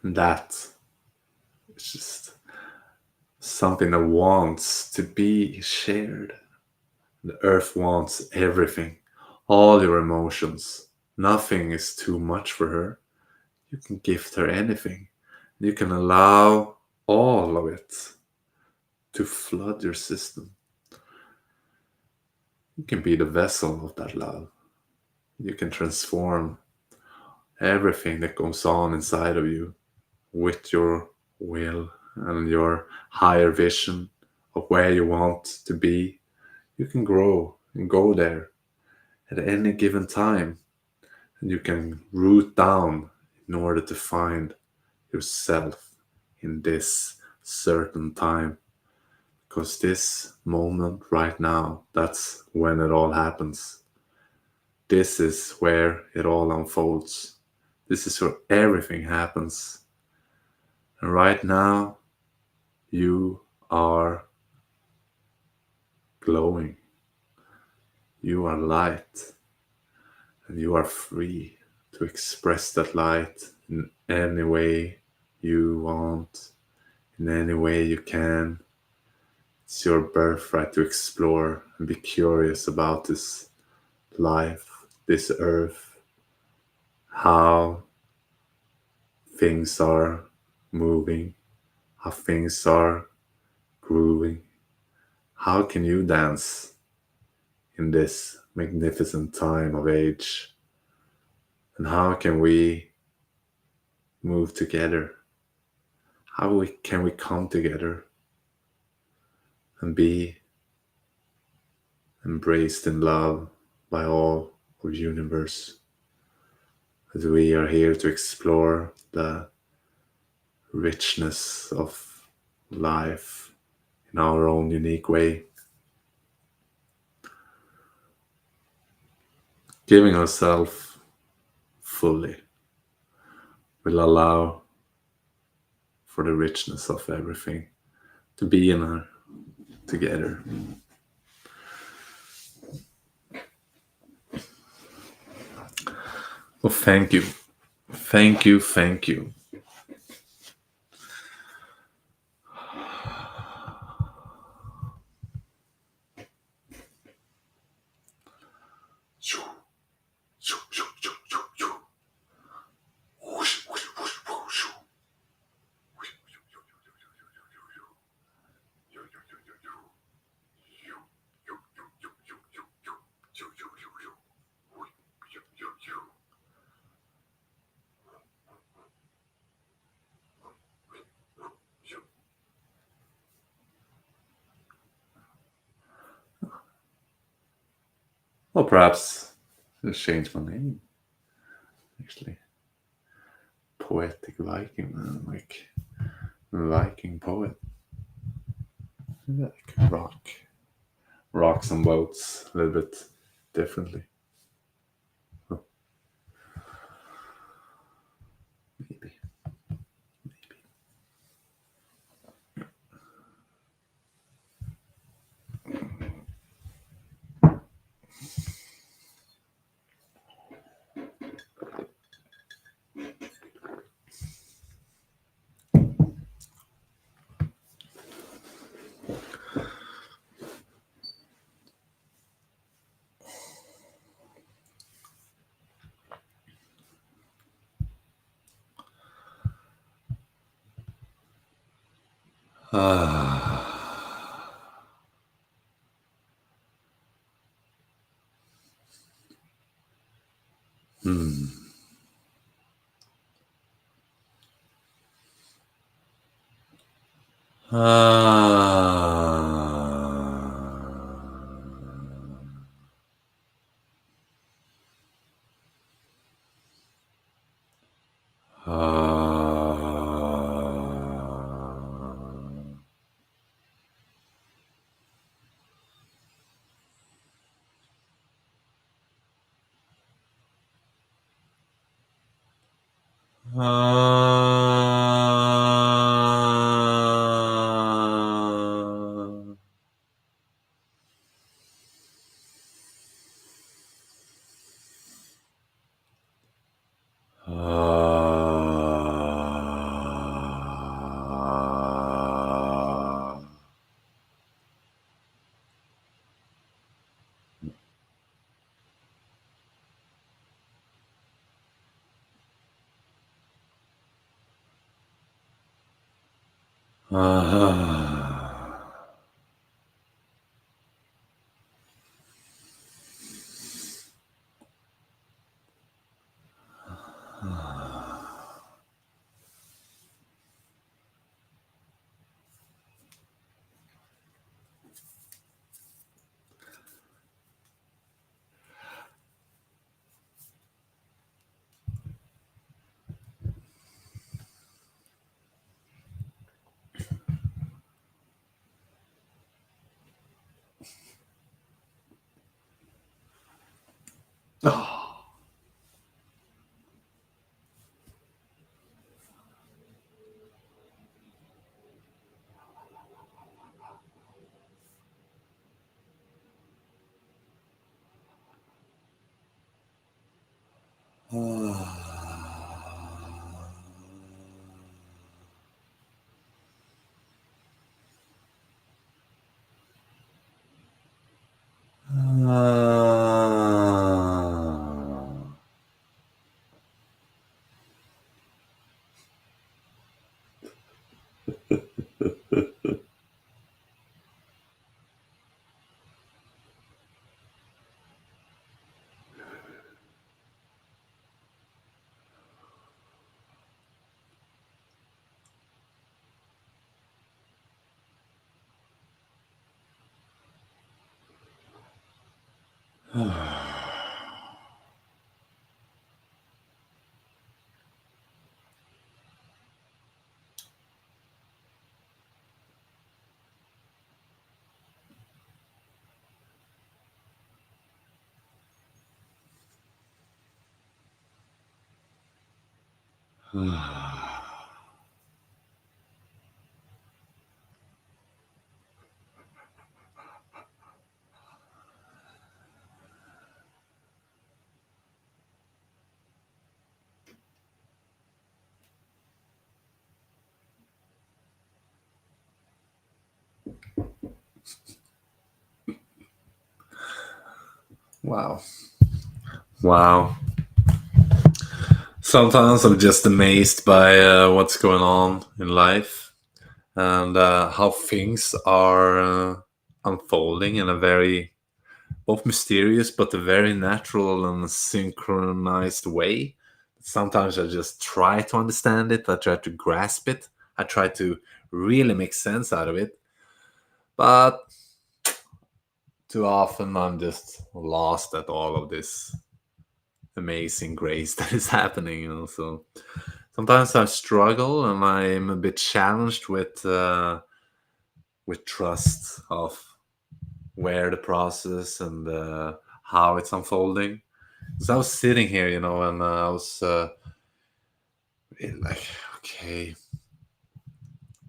And that is just something that wants to be shared. The earth wants everything, all your emotions. Nothing is too much for her. You can gift her anything. You can allow all of it to flood your system. You can be the vessel of that love. You can transform everything that goes on inside of you with your will and your higher vision of where you want to be. You can grow and go there at any given time. And you can root down in order to find yourself in this certain time. Because this moment right now, that's when it all happens. This is where it all unfolds. This is where everything happens. And right now, you are glowing. You are light. And you are free to express that light in any way you want, in any way you can. It's your birthright to explore and be curious about this life, this earth, how things are moving, how things are grooving. How can you dance in this magnificent time of age? And how can we move together? Can we come together and be embraced in love by all of universe, as we are here to explore the richness of life in our own unique way, giving ourselves fully will allow for the richness of everything to be in our together. Well, thank you. Thank you, thank you. Or perhaps just change my name. Actually, poetic Viking, like Viking poet. Like rock some boats a little bit differently. Oh, maybe. Ah. Hmm. Wow. Wow. Sometimes I'm just amazed by what's going on in life and how things are unfolding in a very both mysterious but a very natural and synchronized way. Sometimes I just try to understand it, I try to grasp it, I try to really make sense out of it, but too often I'm just lost at all of this amazing grace that is happening, So sometimes I struggle and I'm a bit challenged with trust of where the process and how it's unfolding. So I was sitting here, and I was like, okay,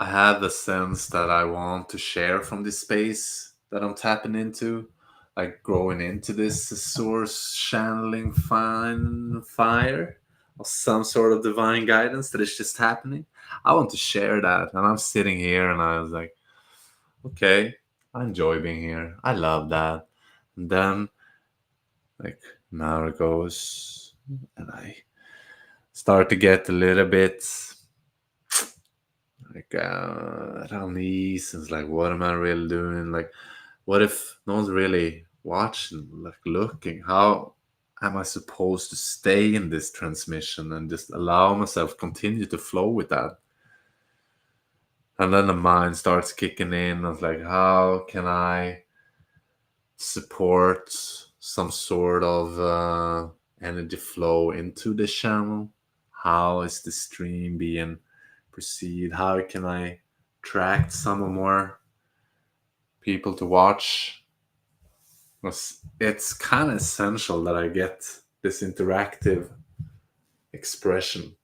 I have the sense that I want to share from this space that I'm tapping into, like growing into this source channeling fire or some sort of divine guidance that is just happening. I want to share that. And I'm sitting here and I was like, okay, I enjoy being here. I love that. And then, like, an hour goes and I start to get a little bit like around knees and it's like, what am I really doing? Like, what if no one's really watching, like looking? How am I supposed to stay in this transmission and just allow myself continue to flow with that? And then the mind starts kicking in. I was like, how can I support some sort of energy flow into the channel? How is the stream being perceived? How can I attract some more people to watch? Because it's kind of essential that I get this interactive expression.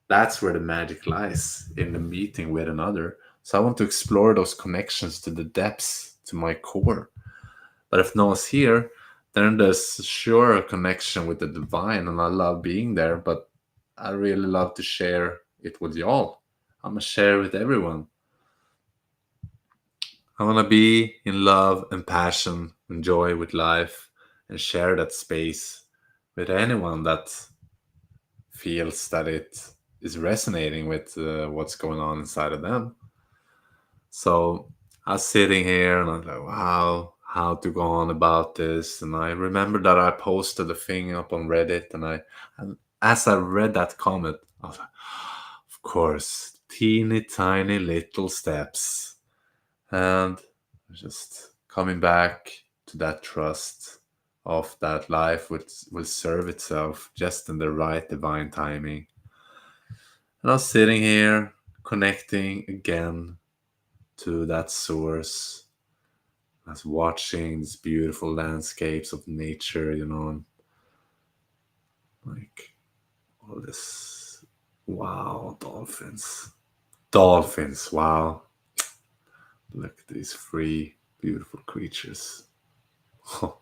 That's where the magic lies in the meeting with another. So I want to explore those connections to the depths, to my core. But if no one's here, then there's sure a connection with the divine, and I love being there. But I really love to share it with y'all. I'm gonna share with everyone. I wanna be in love and passion and joy with life, and share that space with anyone that feels that it is resonating with what's going on inside of them. So I was sitting here and I was like, wow, how to go on about this. And I remember that I posted a thing up on Reddit, and as I read that comment, I was like, of course, teeny tiny little steps. And just coming back to that trust of that life which will serve itself just in the right divine timing. And I was sitting here connecting again to that source. I was watching these beautiful landscapes of nature, and like all this. Wow, dolphins. Dolphins, wow. Look at these three beautiful creatures. I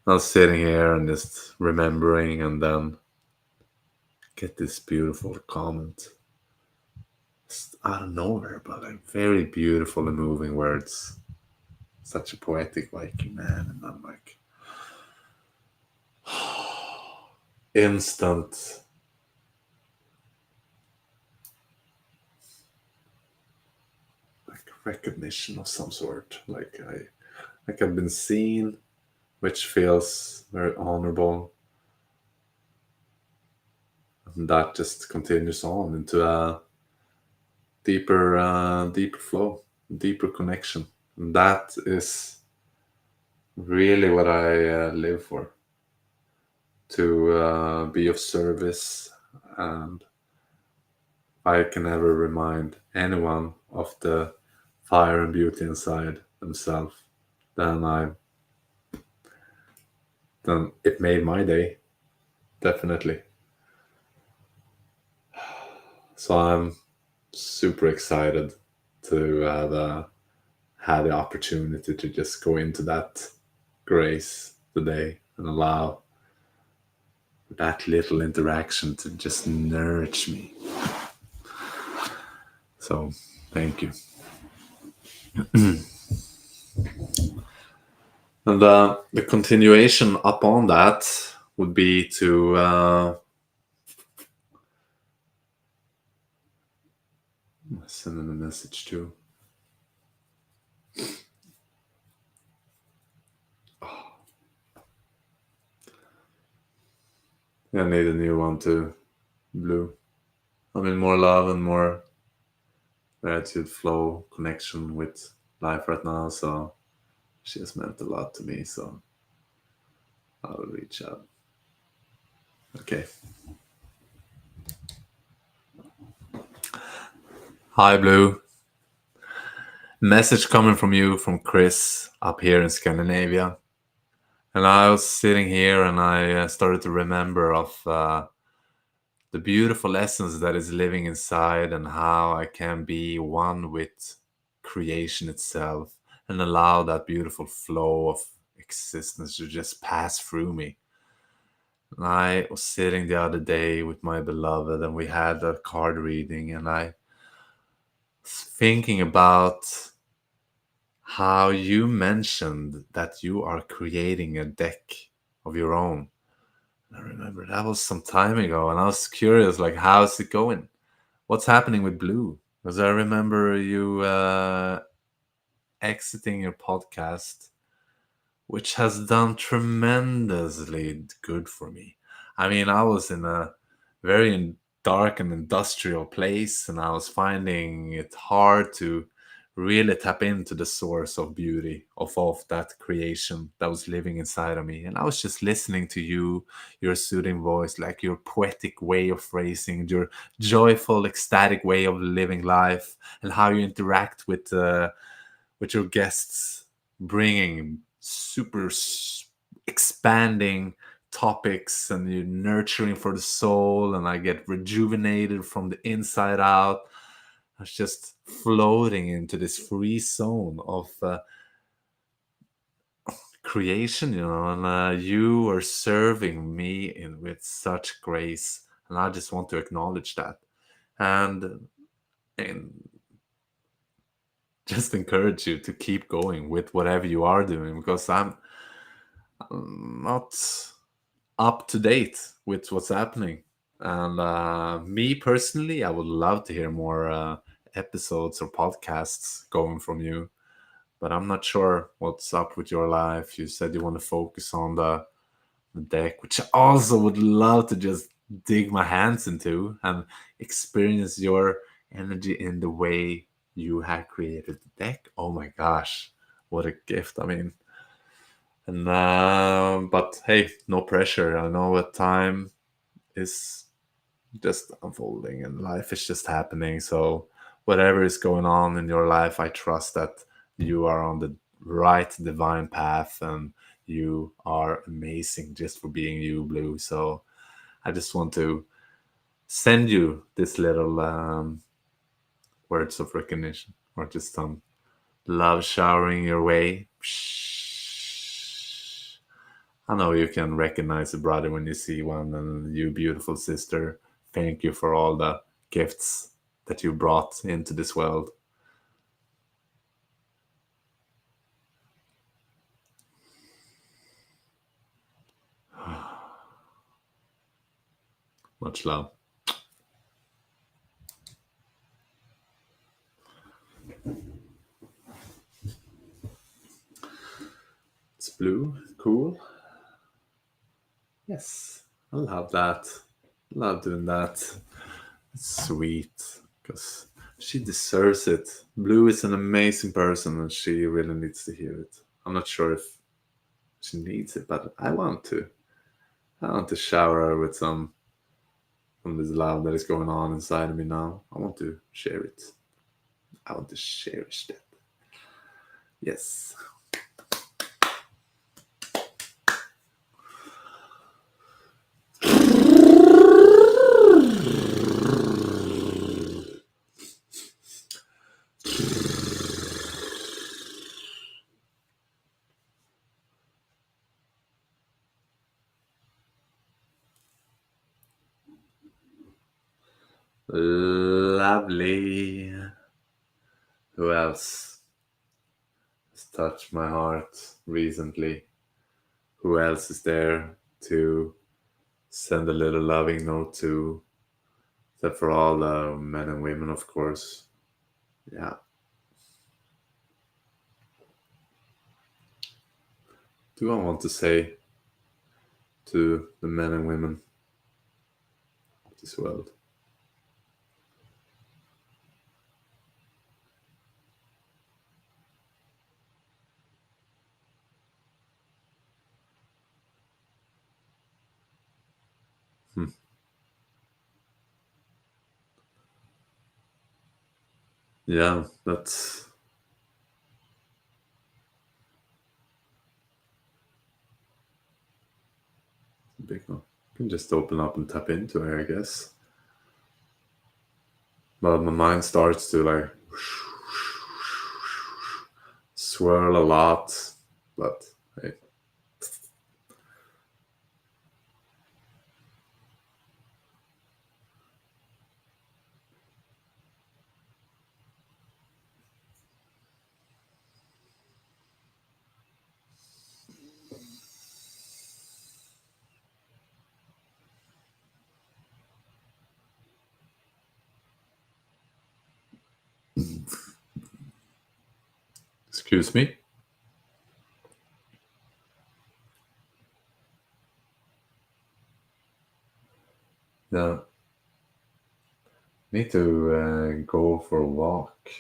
was sitting here and just remembering, and then get this beautiful comment. Just out of nowhere, but like very beautiful and moving words. Such a poetic Viking man, and I'm like, instant like recognition of some sort. Like I've been seen, which feels very honorable, and that just continues on into a deeper flow, deeper connection. And that is really what I live for, to be of service. And I can ever remind anyone of the fire and beauty inside themselves, then I then it made my day, definitely. So I'm super excited to have had the opportunity to just go into that grace today and allow that little interaction to just nourish me. So thank you. And the continuation upon that would be to send in a message to. I need a new one too. Blue. I mean, more love and more gratitude, flow, connection with life right now. So she has meant a lot to me. So I will reach out. Okay. Hi, Blue. Message coming from you from Chris up here in Scandinavia. And I was sitting here and I started to remember of the beautiful essence that is living inside and how I can be one with creation itself and allow that beautiful flow of existence to just pass through me. And I was sitting the other day with my beloved and we had a card reading and I was thinking about how you mentioned that you are creating a deck of your own. I remember that was some time ago, and I was curious, like, how's it going? What's happening with Blue? Because I remember you exiting your podcast, which has done tremendously good for me. I mean, I was in a very dark and industrial place, and I was finding it hard to really tap into the source of beauty of that creation that was living inside of me. And I was just listening to you, your soothing voice, like your poetic way of phrasing, your joyful, ecstatic way of living life, and how you interact with your guests, bringing expanding topics, and you're nurturing for the soul, and I get rejuvenated from the inside out. I was just floating into this free zone of creation, and you are serving me in with such grace, and I just want to acknowledge that, and just encourage you to keep going with whatever you are doing, because I'm not up to date with what's happening. And me personally, I would love to hear more episodes or podcasts going from you, but I'm not sure what's up with your life. You said you want to focus on the deck, which I also would love to just dig my hands into and experience your energy in the way you have created the deck. Oh my gosh, what a gift! I mean, and but hey, no pressure. I know what time is just unfolding and life is just happening. So whatever is going on in your life, I trust that you are on the right divine path and you are amazing just for being you, Blue. So I just want to send you this little words of recognition or just some love showering your way. I know you can recognize a brother when you see one, and you, beautiful sister, thank you for all the gifts that you brought into this world. Much love. It's Blue. Cool. Yes, I love that. Love doing that. It's sweet because she deserves it. Blue is an amazing person and she really needs to hear it. I'm not sure if She needs it, but I want to. I want to shower her with some of this love that is going on inside of me now. I want to share it. I want to cherish that. Yes. Lovely. Who else has touched my heart recently? Who else is there to send a little loving note to? Except for all the men and women, of course. Yeah. Do I want to say to the men and women of this world? Hmm. Yeah, that's a big one. You can just open up and tap into it, I guess. But my mind starts to like swirl a lot. But hey, excuse me. Yeah, need to go for a walk,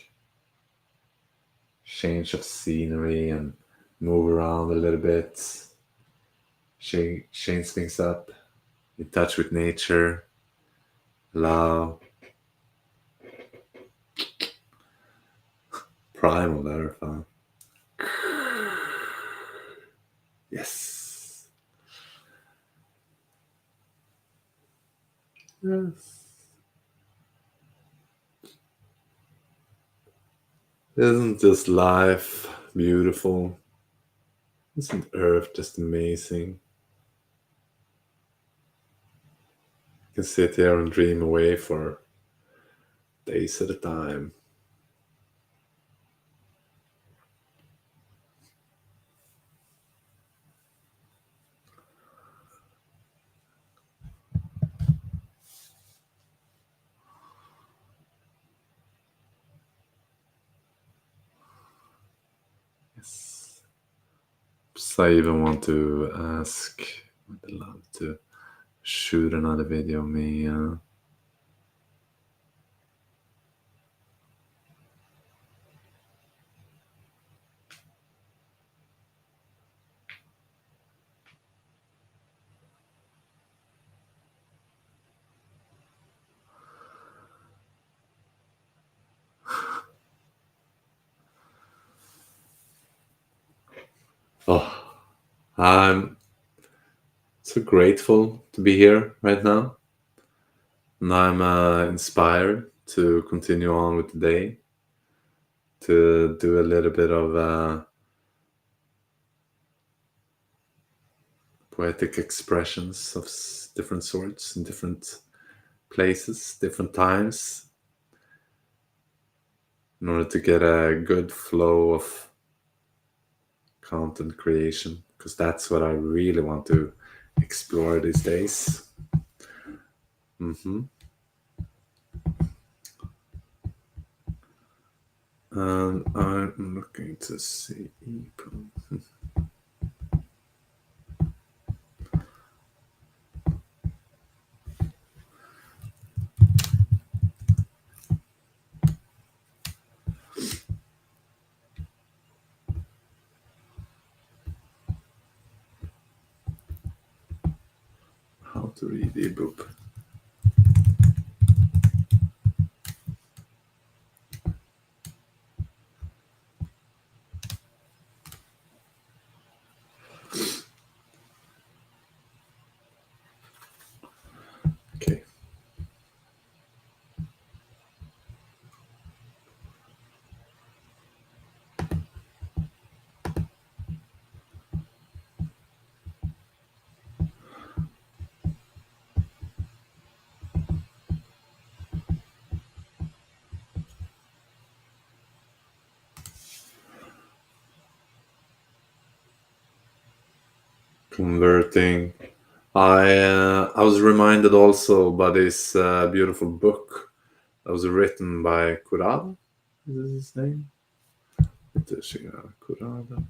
change of scenery, and move around a little bit. Change things up. In touch with nature. Allow primal verify. Yes. Yes. Isn't this life beautiful? Isn't Earth just amazing? You can sit here and dream away for days at a time. Yes. So I even want to ask, I'd love to shoot another video of me. Oh, I'm so grateful to be here right now. And I'm inspired to continue on with the day, to do a little bit of poetic expressions of different sorts in different places, different times, in order to get a good flow of content creation, because that's what I really want to explore these days. hmm And I'm looking to see. to read ebook. Okay. Converting. I was reminded also by this beautiful book that was written by Kurada. Is this his name? Kurada.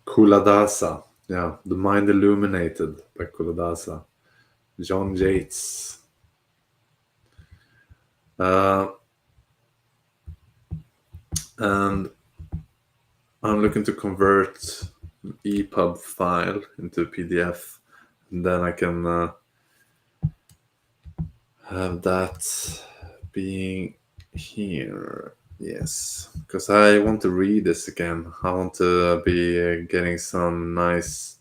Kuladasa. Yeah, The Mind Illuminated by Kuladasa. John Yates. Uh, and I'm looking to convert an EPUB file into PDF, and then I can have that being here. Yes, because I want to read this again. I want to be getting some nice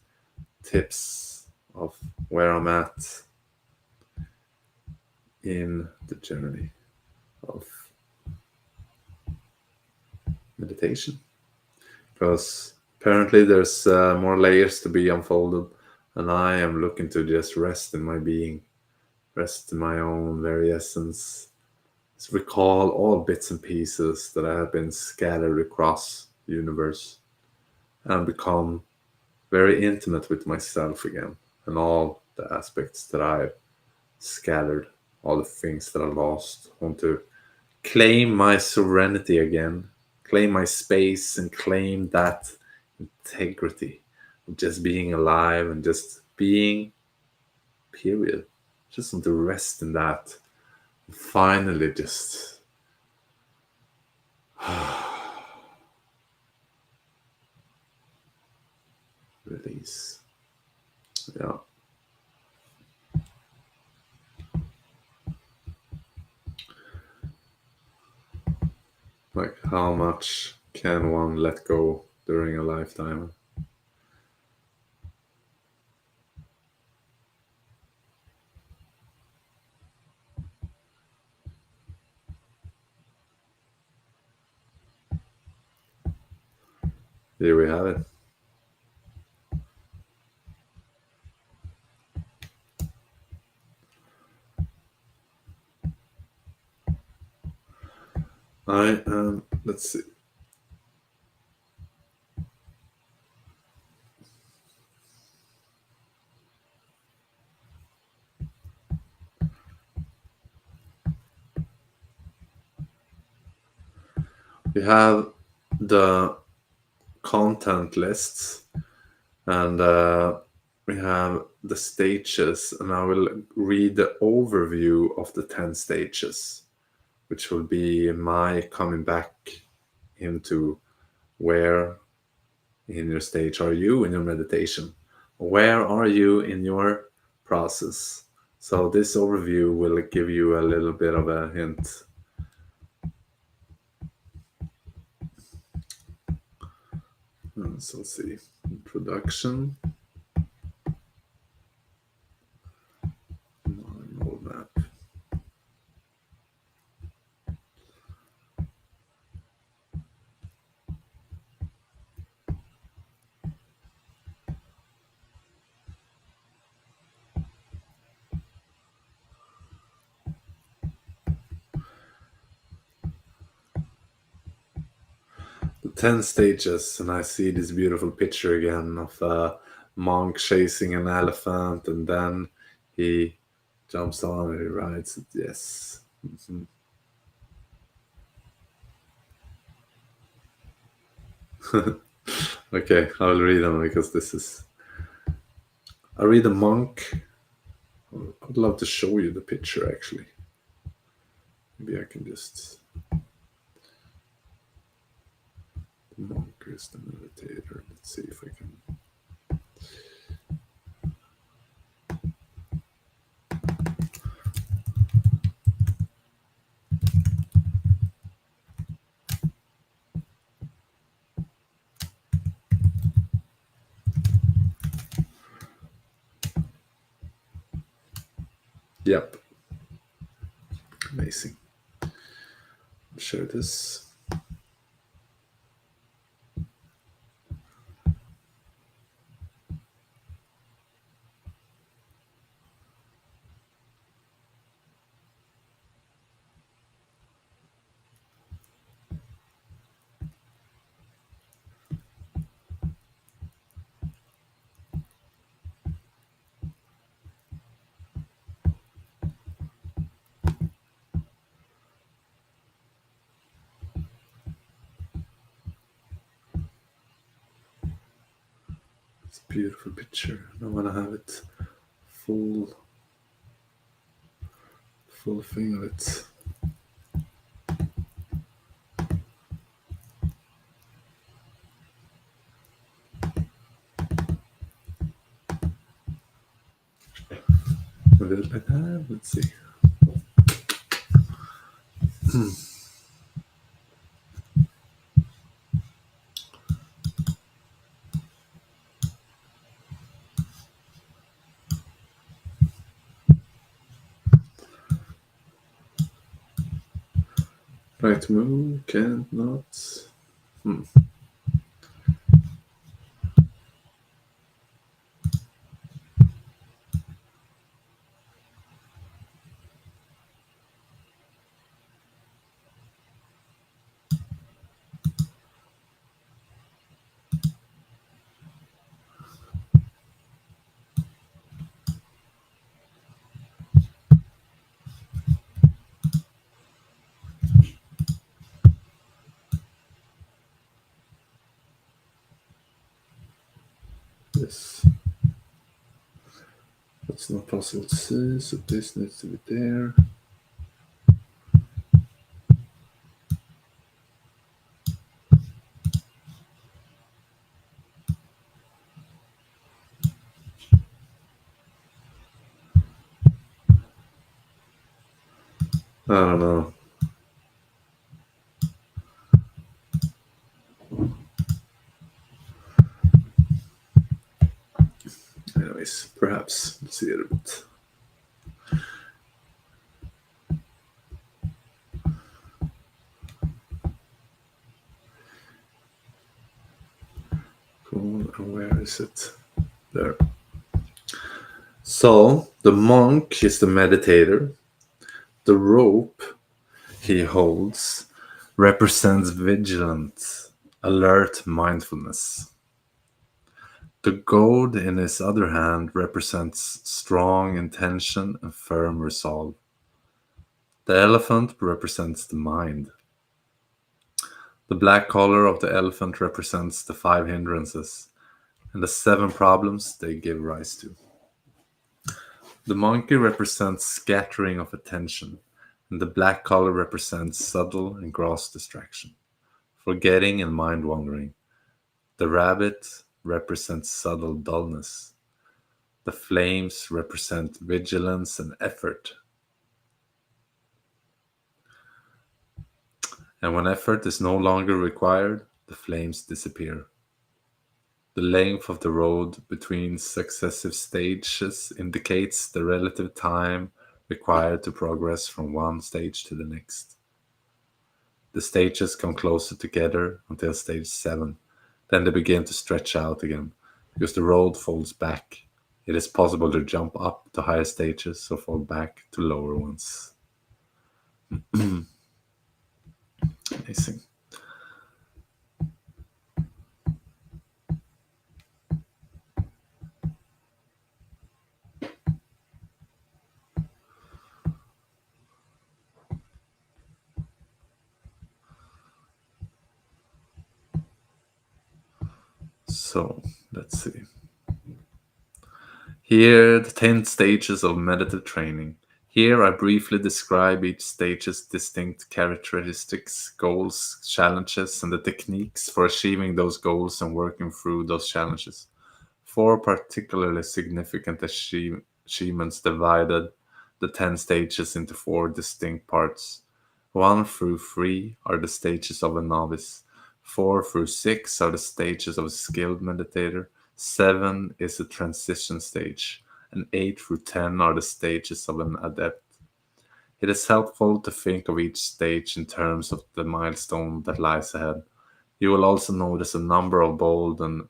tips of where I'm at in the journey of meditation. Because apparently there's more layers to be unfolded, and I am looking to just rest in my being, rest in my own very essence. Just recall all bits and pieces that I have been scattered across the universe and become very intimate with myself again and all the aspects that I've scattered, all the things that I lost. I want to claim my serenity again, claim my space, and claim that integrity of just being alive and just being, period. Just want to rest in that. And finally, just release. Yeah. Like, how much can one let go during a lifetime? Here we have it. Let's see. We have the content lists, and we have the stages, and I will read the overview of the 10 stages, which will be my coming back into where in your stage are you in your meditation? Where are you in your process? So this overview will give you a little bit of a hint. So let's see. Introduction. Roadmap. The 10 stages, and I see this beautiful picture again of a monk chasing an elephant, and then he jumps on and he rides it. Yes. Mhm. Okay, I will read them because this is. I read a monk. I'd love to show you the picture actually. Maybe I can just. Monk is the meditator. Let's see if I can. Yep. Amazing. Share this. It's a beautiful picture. I want to have it full, full thing of it. A little like that. Let's see. Right move, can't not. This. That's not possible to see, so this needs to be there. I don't know. Anyways, perhaps. Let's see it a bit. Cool. And where is it? There. So, the monk is the meditator. The rope he holds represents vigilance, alert mindfulness. The goad in his other hand represents strong intention and firm resolve. The elephant represents the mind. The black collar of the elephant represents the 5 hindrances and the 7 problems they give rise to. The monkey represents scattering of attention, and the black collar represents subtle and gross distraction, forgetting and mind wandering. The rabbit represents subtle dullness. The flames represent vigilance and effort. And when effort is no longer required, the flames disappear. The length of the road between successive stages indicates the relative time required to progress from one stage to the next. The stages come closer together until stage 7. Then they begin to stretch out again because the road folds back. It is possible to jump up to higher stages or fall back to lower ones. Amazing. So, let's see. Here, the 10 stages of meditative training. Here I briefly describe each stage's distinct characteristics, goals, challenges, and the techniques for achieving those goals and working through those challenges. Four particularly significant achievements divided the 10 stages into four distinct parts. 1 through 3 are the stages of a novice. 4 through 6 are the stages of a skilled meditator. 7 is the transition stage. And 8 through 10 are the stages of an adept. It is helpful to think of each stage in terms of the milestone that lies ahead. You will also notice a number of bold and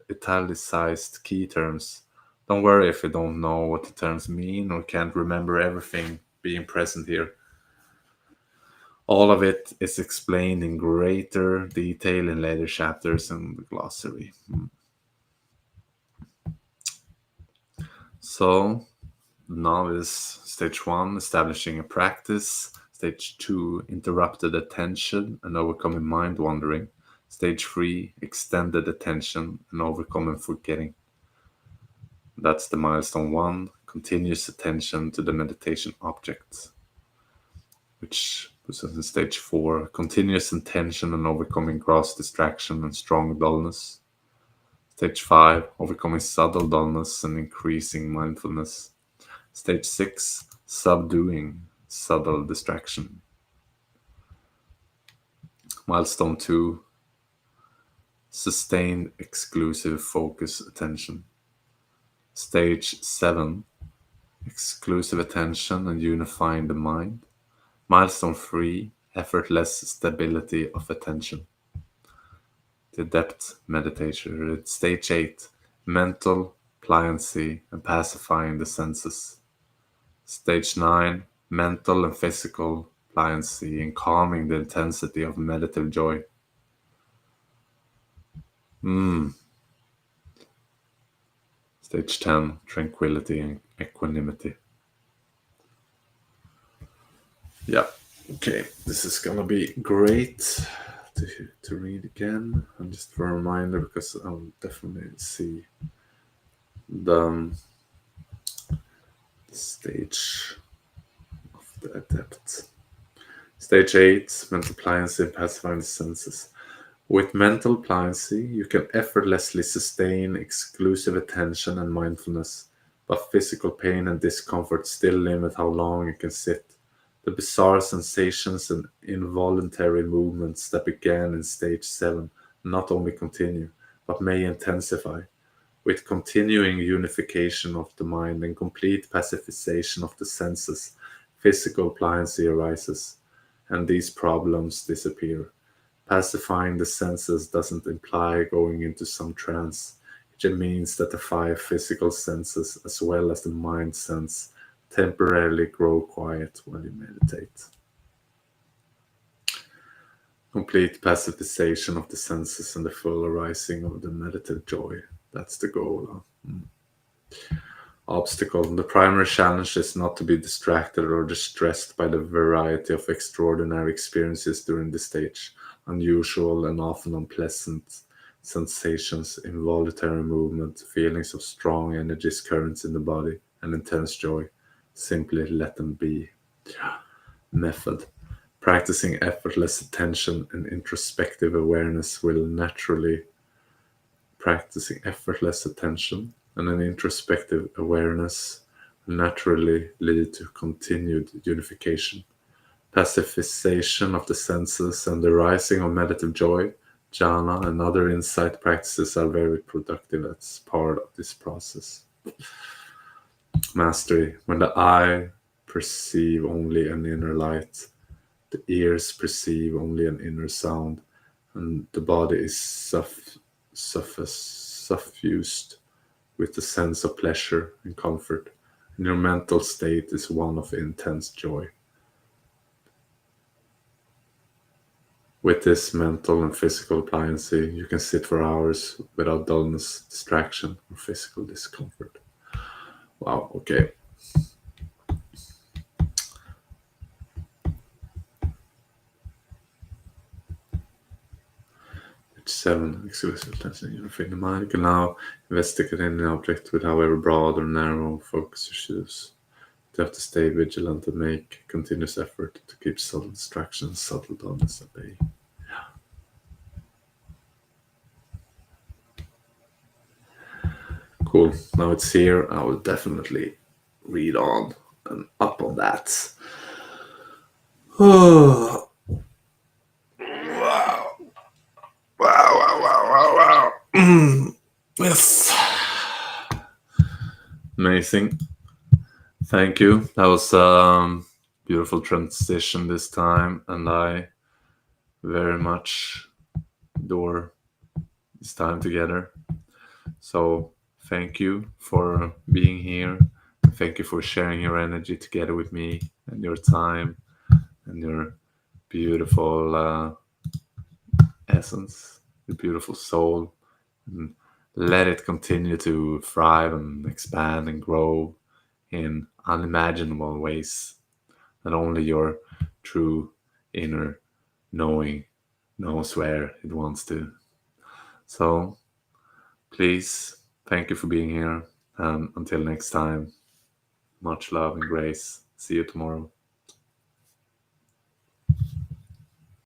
italicized key terms. Don't worry if you don't know what the terms mean or can't remember everything being present here. All of it is explained in greater detail in later chapters in the glossary. So, novice stage 1, establishing a practice. Stage 2, interrupted attention and overcoming mind wandering. Stage 3, extended attention and overcoming forgetting. That's the milestone 1, continuous attention to the meditation object, which puts us in stage 4, continuous attention and overcoming gross distraction and strong dullness. Stage 5, overcoming subtle dullness and increasing mindfulness. Stage 6, subduing subtle distraction. Milestone 2, sustained exclusive focus attention. Stage 7, exclusive attention and unifying the mind. Milestone 3, effortless stability of attention. The depth meditation. Stage 8, mental pliancy and pacifying the senses. Stage 9, mental and physical pliancy and calming the intensity of meditative joy. Stage 10, tranquility and equanimity. Yeah, okay, this is gonna be great to read again. And just for a reminder, because I'll definitely see the stage of the adept. Stage 8, mental pliancy and pacifying the senses. With mental pliancy, you can effortlessly sustain exclusive attention and mindfulness, but physical pain and discomfort still limit how long you can sit. The bizarre sensations and involuntary movements that began in stage 7 not only continue, but may intensify. With continuing unification of the mind and complete pacification of the senses, physical pliancy arises, and these problems disappear. Pacifying the senses doesn't imply going into some trance. It just means that the 5 physical senses, as well as the mind sense, temporarily grow quiet while you meditate. Complete pacification of the senses and the full arising of the meditative joy. That's the goal. Obstacle. The primary challenge is not to be distracted or distressed by the variety of extraordinary experiences during the stage. Unusual and often unpleasant sensations, involuntary movement, feelings of strong energies, currents in the body, and intense joy. Simply let them be. Method. Practicing effortless attention and introspective awareness will naturally practicing effortless attention and an introspective awareness will naturally lead to continued unification, pacification of the senses, and the rising of meditative joy. Jhana and other insight practices are very productive as part of this process. Mastery. When the eye perceive only an inner light, the ears perceive only an inner sound, and the body is suffused with the sense of pleasure and comfort, and your mental state is one of intense joy. With this mental and physical pliancy, you can sit for hours without dullness, distraction, or physical discomfort. Wow, okay. 7. Exclusive attention in the mind. You can now investigate any object with however broad or narrow focus you choose. You have to stay vigilant and make continuous effort to keep subtle distractions, subtle dullness at bay. Cool. Now it's here. I will definitely read on and up on that. Oh, wow. Wow, wow, wow, wow, wow. Yes. Amazing. Thank you. That was beautiful transition this time, and I very much adore this time together. So thank you for being here. Thank you for sharing your energy together with me and your time and your beautiful essence, your beautiful soul. And let it continue to thrive and expand and grow in unimaginable ways that only your true inner knowing knows where it wants to. So please, thank you for being here. And until next time, much love and grace. See you tomorrow.